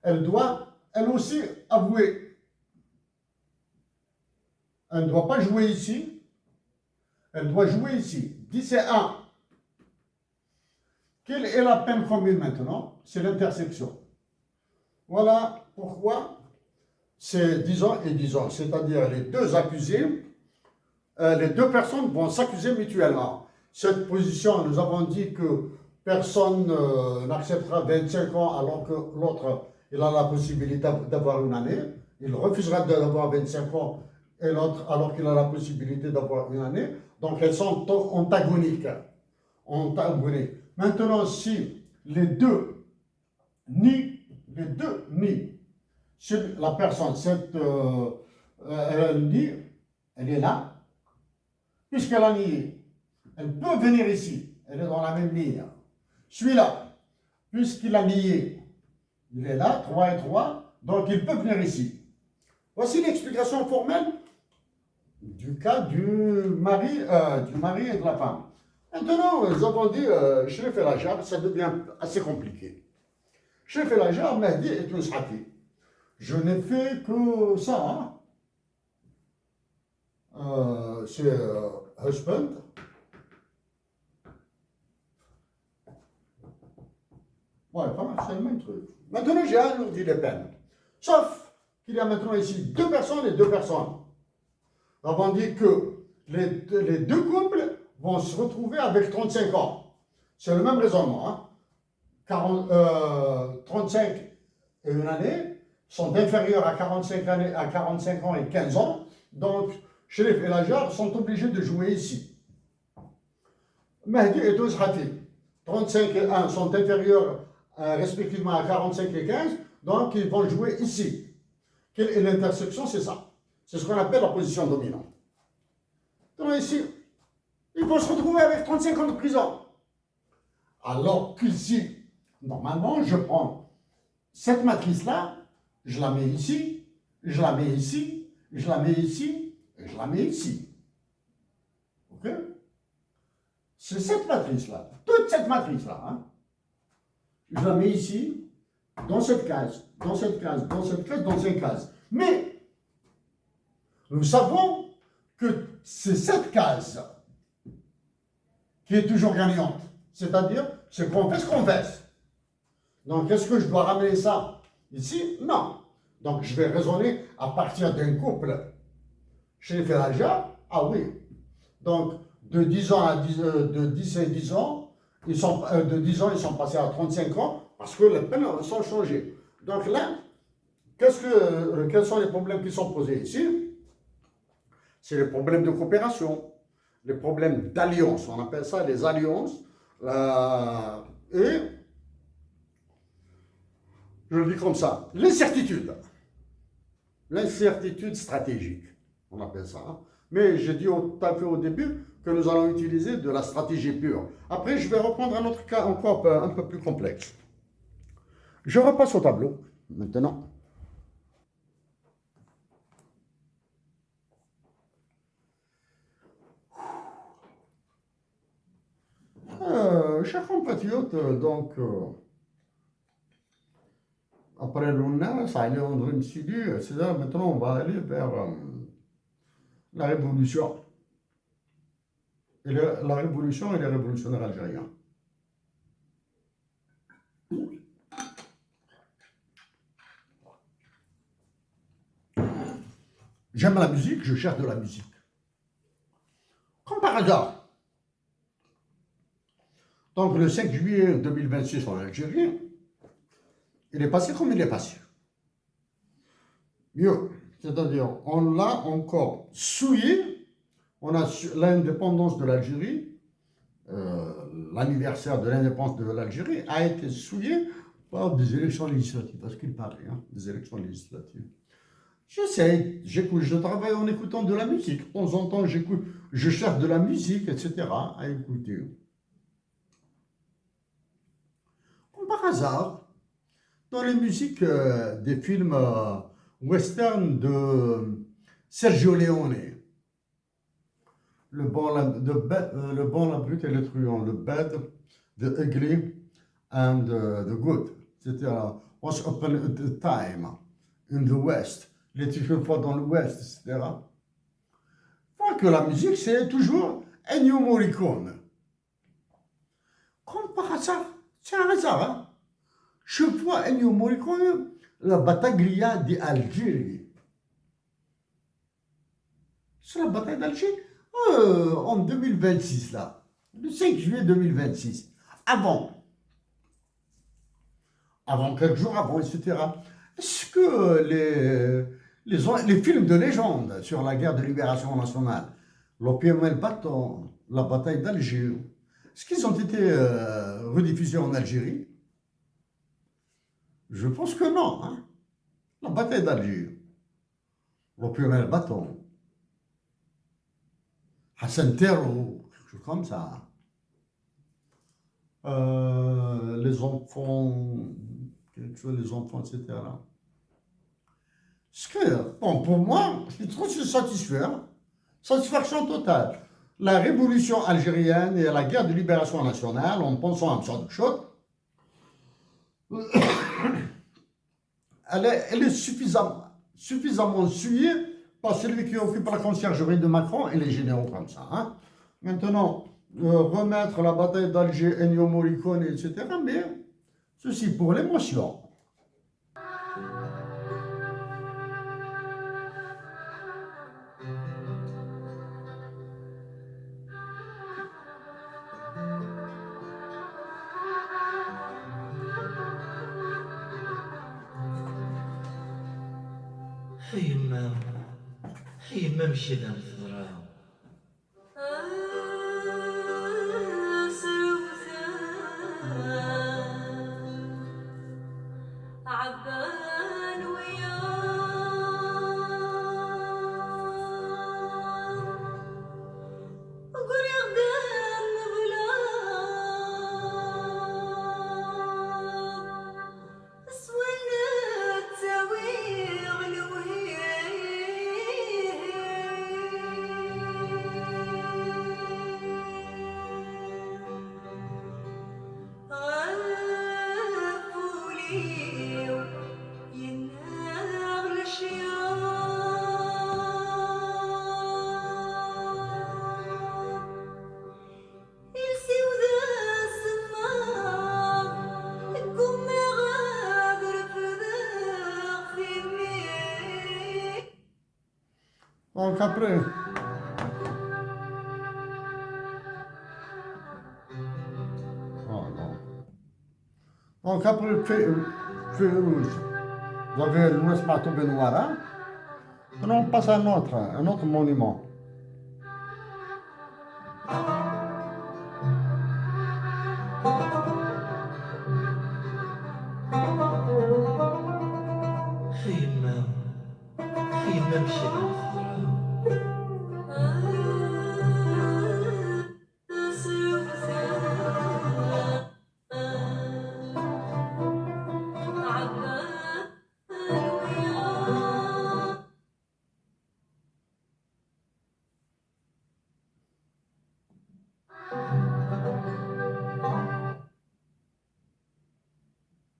elle doit, elle aussi, avouer. Elle ne doit pas jouer ici, elle doit jouer ici. 10 et 1. Quelle est la peine commune maintenant? C'est l'intersection. Voilà pourquoi c'est 10 ans et 10 ans. C'est-à-dire les deux accusés, les deux personnes vont s'accuser mutuellement. Cette position, nous avons dit que personne n'acceptera 25 ans alors que l'autre, il a la possibilité d'avoir une année. Il refusera d'avoir 25 ans et l'autre alors qu'il a la possibilité d'avoir une année. Donc elles sont antagoniques. Maintenant, si les deux nient, si la personne, elle nie, elle est là, puisqu'elle a nié, elle peut venir ici, elle est dans la même ligne. Celui-là, puisqu'il a nié, il est là, 3 et 3, donc il peut venir ici. Voici l'explication formelle du cas du mari et de la femme. Maintenant, nous avons dit, chez les Felajar, ça devient assez compliqué. Chez les Felajar, Mahdi est une srati. Je n'ai fait que ça. Hein. C'est husband. Ouais, c'est le même truc. Maintenant, j'ai alourdi les peines. Sauf qu'il y a maintenant ici 2 personnes et 2 personnes. Nous avons dit que les deux couples vont se retrouver avec 35 ans. C'est le même raisonnement. Hein. 35 et une année sont inférieurs à 45 ans et 15 ans. Donc, chez les Felajar, sont obligés de jouer ici. Mahdi et deux Hati. 35 et 1 sont inférieurs respectivement à 45 et 15. Donc, ils vont jouer ici. Quelle est l'intersection? C'est ça. C'est ce qu'on appelle la position dominante. Donc ici, ils vont se retrouver avec 35 ans de prison. Alors qu'ici, normalement, je prends cette matrice-là, je la mets ici, je la mets ici, je la mets ici, et je la mets ici. Ok? C'est cette matrice-là, toute cette matrice-là. Hein? Je la mets ici, dans cette case, dans cette case, dans cette case, dans cette case. Mais, nous savons que c'est cette case qui est toujours gagnante. C'est-à-dire, c'est qu'on fait ce qu'on fait. Donc, est-ce que je dois ramener ça ici? Non. Donc, je vais raisonner à partir d'un couple chez les Felajar. Ah oui. Donc, de 10 ans à 10, de 10 et 10 ans, de 10 ans, ils sont passés à 35 ans parce que les peines sont changées. Donc là, quels sont les problèmes qui sont posés ici? C'est les problèmes de coopération, les problèmes d'alliance, on appelle ça les alliances, et, je le dis comme ça, l'incertitude stratégique, on appelle ça. Hein. Mais j'ai dit tout à fait au début que nous allons utiliser de la stratégie pure. Après, je vais reprendre un autre cas encore un peu plus complexe. Je repasse au tableau, maintenant. Chers compatriotes, donc, après l'ONA, ça allait en Sidi, c'est-à-dire maintenant on va aller vers la révolution. La révolution et les révolutionnaires algériens. J'aime la musique, je cherche de la musique. Comme par hasard. Donc le 5 juillet 2026 en Algérie, il est passé comme il est passé. Mieux, c'est-à-dire on l'a encore souillé, on a l'indépendance de l'Algérie, l'anniversaire de l'indépendance de l'Algérie a été souillé par des élections législatives, parce qu'il paraît, hein, des élections législatives. J'essaie, j'écoute, je travaille en écoutant de la musique. De temps en temps, j'écoute, je cherche de la musique, etc. à écouter. Comme par hasard, dans les musiques des films western de Sergio Leone, le bon, la brute et le truand, le bad, the ugly and the good, etc. Once upon a time in the West, les titres fois dans l'Ouest, etc. Faut que la musique, c'est toujours Ennio Morricone. Comme par hasard, c'est un hasard, hein? Je vois Ennio Morricone, la Battaglia d'Algérie. C'est la bataille d'Alger en 2026, là. Le 5 juillet 2026. Avant, quelques jours avant, etc. Est-ce que les films de légende sur la guerre de libération nationale, l'opium et le bâton, la bataille d'Alger, est-ce qu'ils ont été rediffusés en Algérie? Je pense que non. Hein? La bataille d'Alger, l'opium et le bâton, Hassan Terro, quelque chose comme ça. Les enfants, quelque chose, les enfants, etc. Parce que, bon, pour moi, je suis trop satisfait. Satisfaction totale. La révolution algérienne et la guerre de libération nationale, en pensant à Msaad Chod, elle est suffisamment suivie par celui qui occupe la conciergerie de Macron et les généraux comme ça. Hein. Maintenant, remettre la bataille d'Alger, Ennio Morricone, etc., mais ceci pour l'émotion.
يما مشي ذا الثرى عبان وياه قري قدام ظلام سوينا تساوي
Donc après, oh non. Donc après Férouz, vous avez le Mouesmatou Benouara. Maintenant on passe à un autre monument.
يما مشي ذا الثرى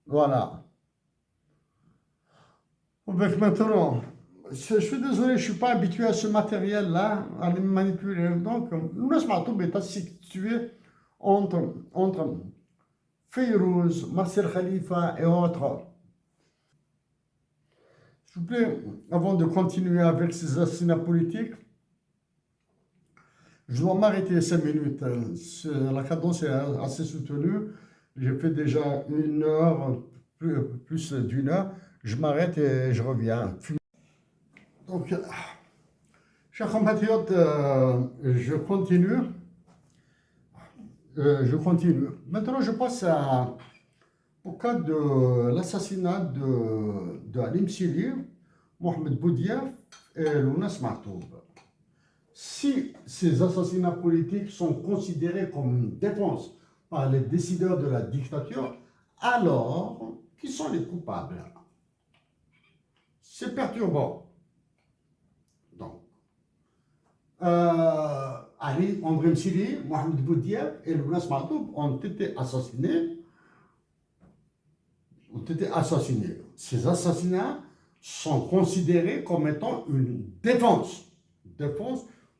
Voilà. Donc maintenant, je suis désolé, je ne suis pas habitué à ce matériel-là, à le manipuler. Donc, le smartphone est situé entre Fayrouz, Marcel Khalifa et autres. S'il vous plaît, avant de continuer avec ces assassinats politiques, je dois m'arrêter 5 minutes. La cadence est assez soutenue. J'ai fait déjà 1 heure, plus d'1 heure. Je m'arrête et je reviens. Donc, chers compatriotes, je continue. Maintenant, je passe au cas de l'assassinat de Halim Sili, Mohamed Boudiaf et Lounas Mahtoub. Si ces assassinats politiques sont considérés comme une défense par les décideurs de la dictature, alors qui sont les coupables? C'est perturbant. Donc, Ali André Msili, Mohamed Boudiaf et Lounas Mahtoub ont été assassinés. Ces assassinats sont considérés comme étant une défense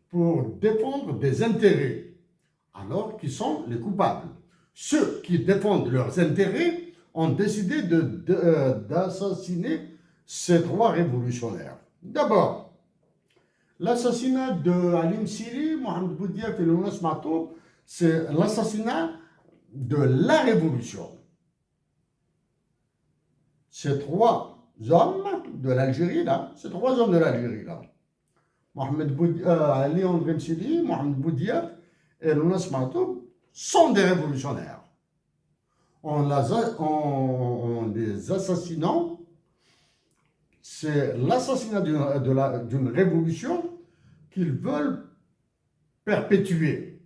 pour défendre des intérêts, alors qu'ils sont les coupables. Ceux qui défendent leurs intérêts ont décidé d'assassiner ces 3 révolutionnaires. D'abord, l'assassinat de Halim Sili, Mohamed Boudiaf et Lounas Mahtoub, c'est l'assassinat de la révolution. Ces 3 hommes de l'Algérie, là, Ali André Msili, Mohamed Boudiaf et Lounas Mahtoub sont des révolutionnaires. En les assassinant, c'est l'assassinat d'une révolution qu'ils veulent perpétuer.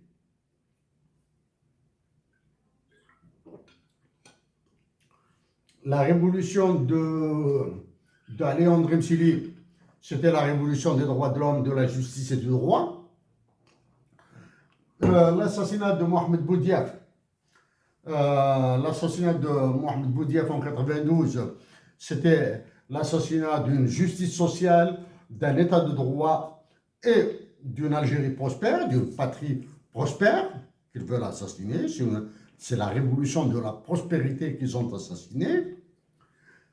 La révolution d'Ali André Msili, c'était la révolution des droits de l'homme, de la justice et du droit. L'assassinat de Mohamed Boudiaf, en 92, c'était l'assassinat d'une justice sociale, d'un état de droit et d'une Algérie prospère, d'une patrie prospère qu'ils veulent assassiner. C'est la révolution de la prospérité qu'ils ont assassinée.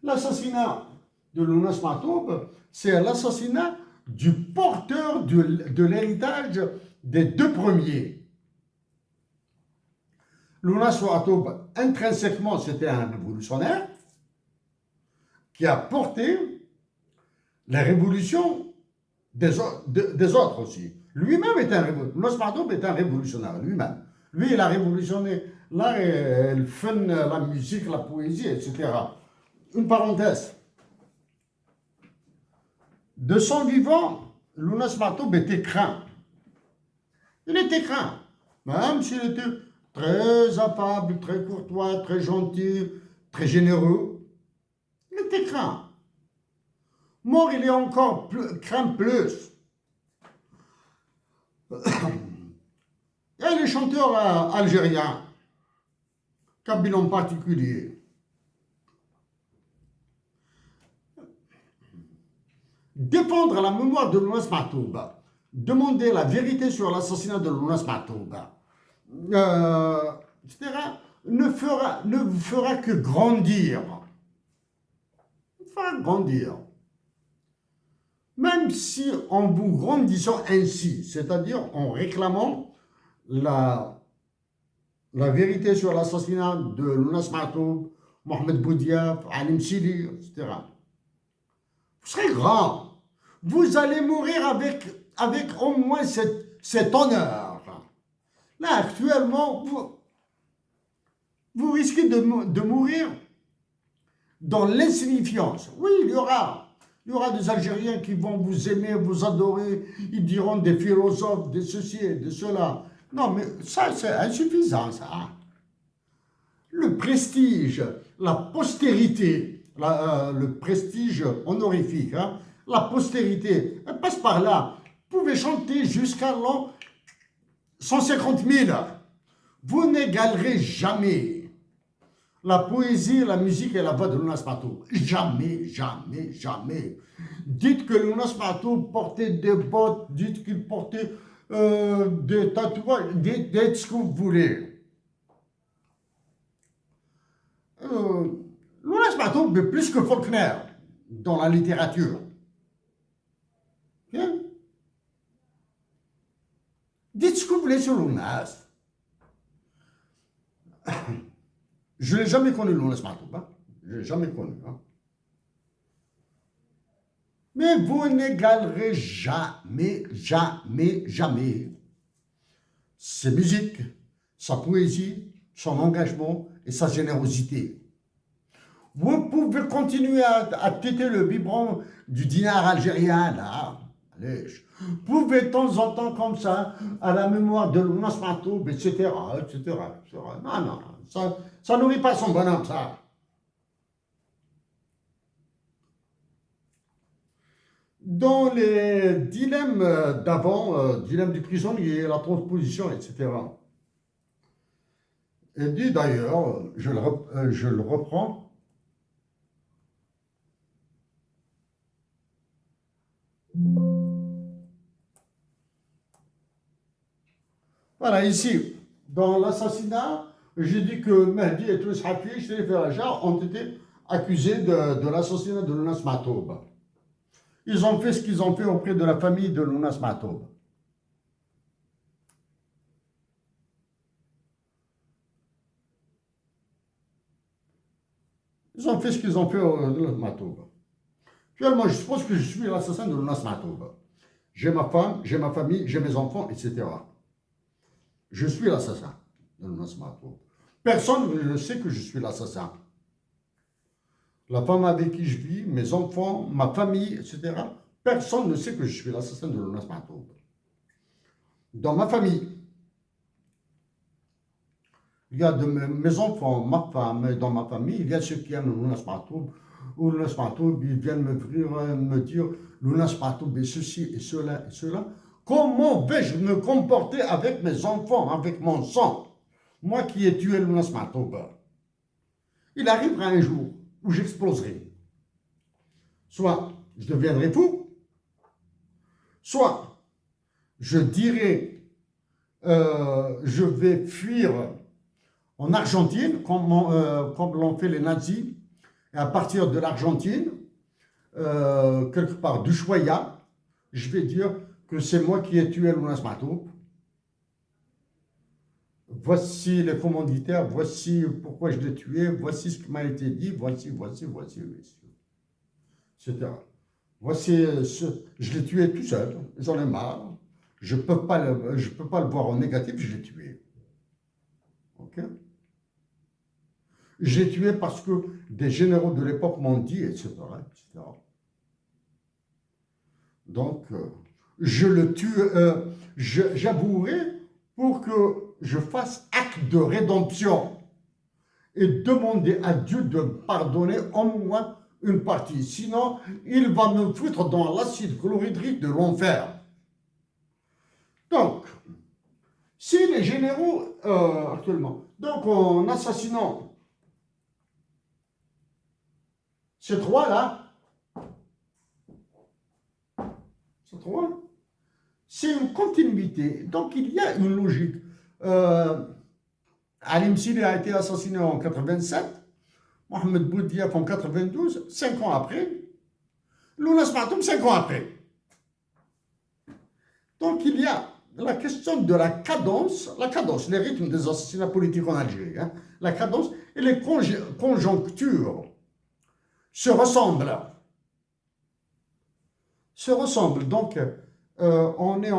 L'assassinat de Lounas Mahtoub, c'est l'assassinat du porteur de l'héritage des 2 premiers. Lounas Mahtoub, intrinsèquement, c'était un révolutionnaire qui a porté la révolution des autres aussi. Lui-même est un révolutionnaire. Lounas Mahtoub est un révolutionnaire lui-même. Lui, il a révolutionné l'art et le fun, la musique, la poésie, etc. Une parenthèse. De son vivant, Lounas Mahtoub était craint. Il était craint. Même s'il était très affable, très courtois, très gentil, très généreux, il était craint. Mort, il est encore craint plus. Il y a les chanteurs algériens, Kabyle en particulier. Défendre la mémoire de Lounas Mahtoub, demander la vérité sur l'assassinat de Lounas Mahtoub, etc., ne fera que grandir. Même si en vous grandissant ainsi, c'est-à-dire en réclamant la vérité sur l'assassinat de Lounas Mahtoub, Mohamed Boudiaf, Halim Sili, etc., vous serez grand. Vous allez mourir avec au moins cet honneur. Là, actuellement, vous risquez de mourir dans l'insignifiance. Oui, il y aura des Algériens qui vont vous aimer, vous adorer. Ils diront des philosophes, de ceci et de cela. Non, mais ça, c'est insuffisant, ça. Le prestige, la postérité, le prestige honorifique, hein, la postérité, elle passe par là. Vous pouvez chanter jusqu'à l'an 150 000. Vous n'égalerez jamais La poésie, la musique et la voix de Lounas Matoub. Jamais, jamais, jamais. Dites que Lounas Matoub portait des bottes, dites qu'il portait des tatouages, dites ce que vous voulez. Lounas Matoub est plus que Faulkner dans la littérature. Bien. Dites ce que vous voulez sur Lounas. Je ne l'ai jamais connu, Lounas Matoub. Hein? Je ne l'ai jamais connu. Hein? Mais vous n'égalerez jamais, jamais, jamais ses musiques, sa poésie, son engagement et sa générosité. Vous pouvez continuer à téter le biberon du dinar algérien, là. Allez, vous pouvez de temps en temps comme ça, à la mémoire de Lounas Matoub, etc., etc., etc. Non, non, ça nourrit pas son bonhomme, ça. Dans les dilemmes d'avant, dilemme du prisonnier, la transposition, etc. Et dit d'ailleurs, je le reprends, voilà, ici, dans l'assassinat, j'ai dit que Mehdi et tous Hafiz, Sherif et Raja ont été accusés de l'assassinat de Lounas Matoub. Ils ont fait ce qu'ils ont fait auprès de la famille de Lounas Matoub. Ils ont fait ce qu'ils ont fait de Lounas Matoub. Finalement, je suppose que je suis l'assassin de Lounas Matoub. J'ai ma femme, j'ai ma famille, j'ai mes enfants, etc. Je suis l'assassin de Lounas Matoub. Personne ne sait que je suis l'assassin. La femme avec qui je vis, mes enfants, ma famille, etc. Personne ne sait que je suis l'assassin de Lounas Matoub. Dans ma famille, il y a mes enfants, ma femme, et dans ma famille, il y a ceux qui aiment Lounas Matoub. Ou Lounas Matoub, ils viennent me dire Lounas Matoub et ceci et cela et cela. Comment vais-je me comporter avec mes enfants, avec mon sang? Moi qui ai tué Lounas Matoub. Il arrivera un jour où j'exploserai. Soit je deviendrai fou, soit je dirai je vais fuir en Argentine, comme l'ont fait les nazis, et à partir de l'Argentine, quelque part d'Ushuaïa, je vais dire que c'est moi qui ai tué Lounas Matoub. Voici les commanditaires, voici pourquoi je l'ai tué, voici ce qui m'a été dit, voici, etc. Voici, je l'ai tué tout seul, j'en ai marre, je ne peux pas le voir en négatif, je l'ai tué. Ok? Je l'ai tué parce que des généraux de l'époque m'ont dit, etc., etc. Donc, je le tue, j'avouerai pour que je fasse acte de rédemption et demander à Dieu de pardonner au moins une partie. Sinon, il va me foutre dans l'acide chlorhydrique de l'enfer. Donc, si les généraux, actuellement, donc en assassinant ces trois-là, c'est une continuité. Donc, il y a une logique. Alim Sili a été assassiné en 87, Mohamed Boudiaf en 92, 5 ans après, Lounas Matoub 5 ans après. Donc, il y a la question de la cadence, les rythmes des assassinats politiques en Algérie, hein, la cadence et les conjonctures se ressemblent. Donc, on est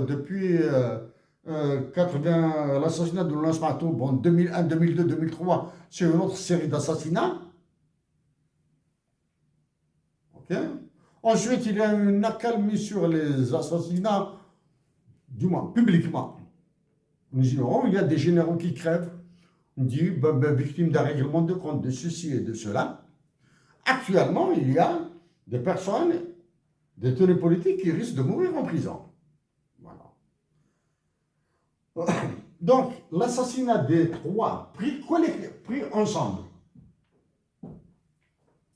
depuis l'assassinat de Lounas Matoub en 2001, 2002, 2003, c'est une autre série d'assassinats. Okay. Ensuite, il y a une accalmie sur les assassinats, du moins publiquement. Nous ignorons, il y a des généraux qui crèvent, on dit victimes d'un règlement de compte, de ceci et de cela. Actuellement, il y a des personnes, des tenus politiques qui risquent de mourir en prison. Voilà. Donc, l'assassinat des trois, pris ensemble,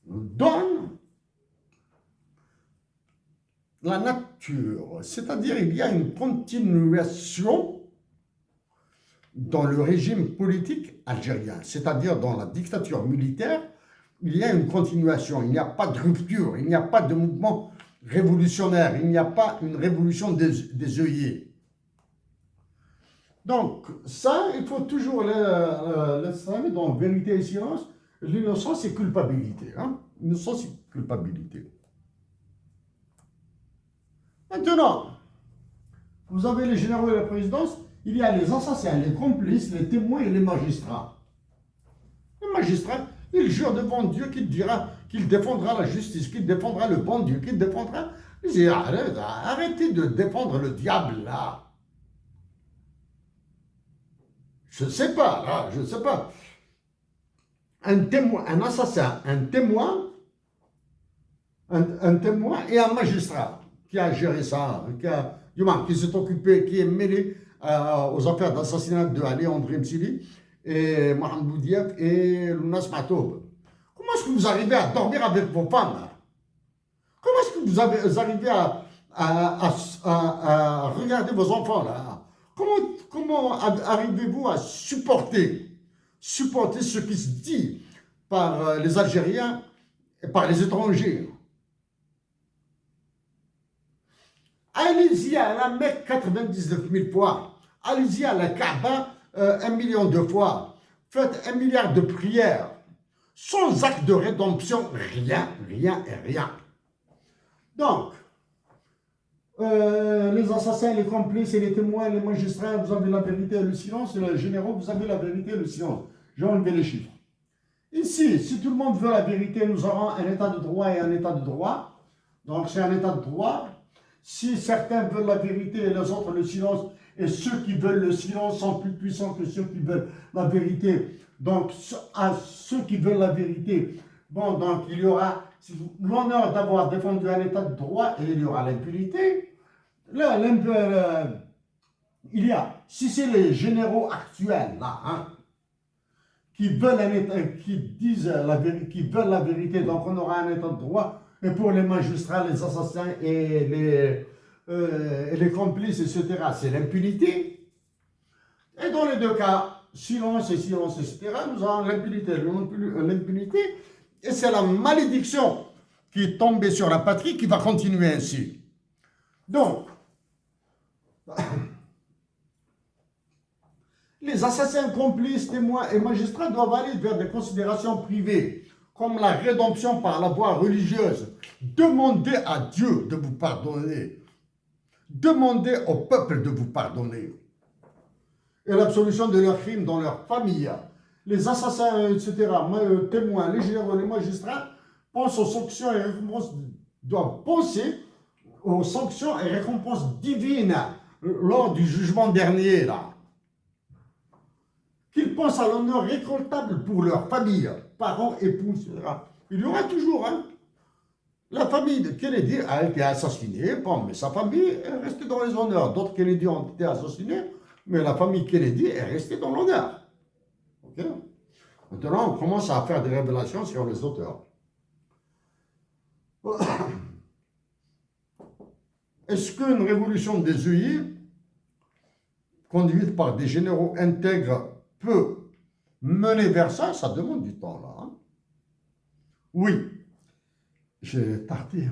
donne la nature. C'est-à-dire, il y a une continuation dans le régime politique algérien. C'est-à-dire, dans la dictature militaire, il y a une continuation. Il n'y a pas de rupture, il n'y a pas de mouvement révolutionnaire, il n'y a pas une révolution des œillets. Donc, ça, il faut toujours l'extraire dans vérité et silence. L'innocence et culpabilité. Hein? Innocence et culpabilité. Maintenant, vous avez les généraux et la présidence, il y a les assassins, les complices, les témoins et les magistrats. Les magistrats, il jure devant Dieu qu'il dira qu'il défendra la justice, qu'il défendra le bon Dieu, qu'il défendra... Je dis, arrêtez de défendre le diable, là. Je ne sais pas, là, je ne sais pas. Un témoin, un assassin, un témoin et un magistrat qui a géré ça, qui s'est occupé, qui est mêlé aux affaires d'assassinat de Ali André Msili et Mohamed Boudiaf et Lounas Matoub. Comment est-ce que vous arrivez à dormir avec vos femmes? Comment est-ce que vous arrivez à regarder vos enfants là? Comment arrivez-vous à supporter ce qui se dit par les Algériens et par les étrangers? Allez-y à la Mecque 99 000 fois. Allez-y à la Kaaba 1 million de fois. Faites 1 milliard de prières. Sans acte de rédemption, rien. Donc, les assassins, les complices et les témoins, les magistrats, vous avez la vérité et le silence. Et les généraux, vous avez la vérité et le silence. J'ai enlevé les chiffres. Ici, si tout le monde veut la vérité, nous aurons un état de droit et un état de droit. Donc, c'est un état de droit. Si certains veulent la vérité et les autres le silence, et ceux qui veulent le silence sont plus puissants que ceux qui veulent la vérité. Donc, à ceux qui veulent la vérité, bon, donc il y aura l'honneur d'avoir défendu un état de droit et il y aura l'impunité. Là, il y a, si c'est les généraux actuels, là, hein, qui veulent un état, qui disent qui veulent la vérité, donc on aura un état de droit. Et pour les magistrats, les assassins et les complices, etc., c'est l'impunité. Et dans les deux cas, silence, etc., nous avons l'impunité. Et c'est la malédiction qui est tombée sur la patrie qui va continuer ainsi. Donc, les assassins, complices, témoins et magistrats doivent aller vers des considérations privées, comme la rédemption par la voie religieuse. Demandez à Dieu de vous pardonner. Demandez au peuple de vous pardonner. Et l'absolution de leurs crimes dans leur famille. Les assassins, etc., témoins, les généraux, les magistrats, pensent aux sanctions et récompenses, doivent penser aux sanctions et récompenses divines lors du jugement dernier, là. Qu'ils pensent à l'honneur récoltable pour leur famille, parents, époux, etc. Il y aura toujours, hein. La famille de Kennedy a été assassinée, bon, mais sa famille est restée dans les honneurs. D'autres Kennedy ont été assassinés, mais la famille Kennedy est restée dans l'honneur. Okay. Maintenant, on commence à faire des révélations sur les auteurs. Est-ce qu'une révolution des œillets, conduite par des généraux intègres, peut mener vers ça? Ça demande du temps, là. Hein. Oui, j'ai tardé.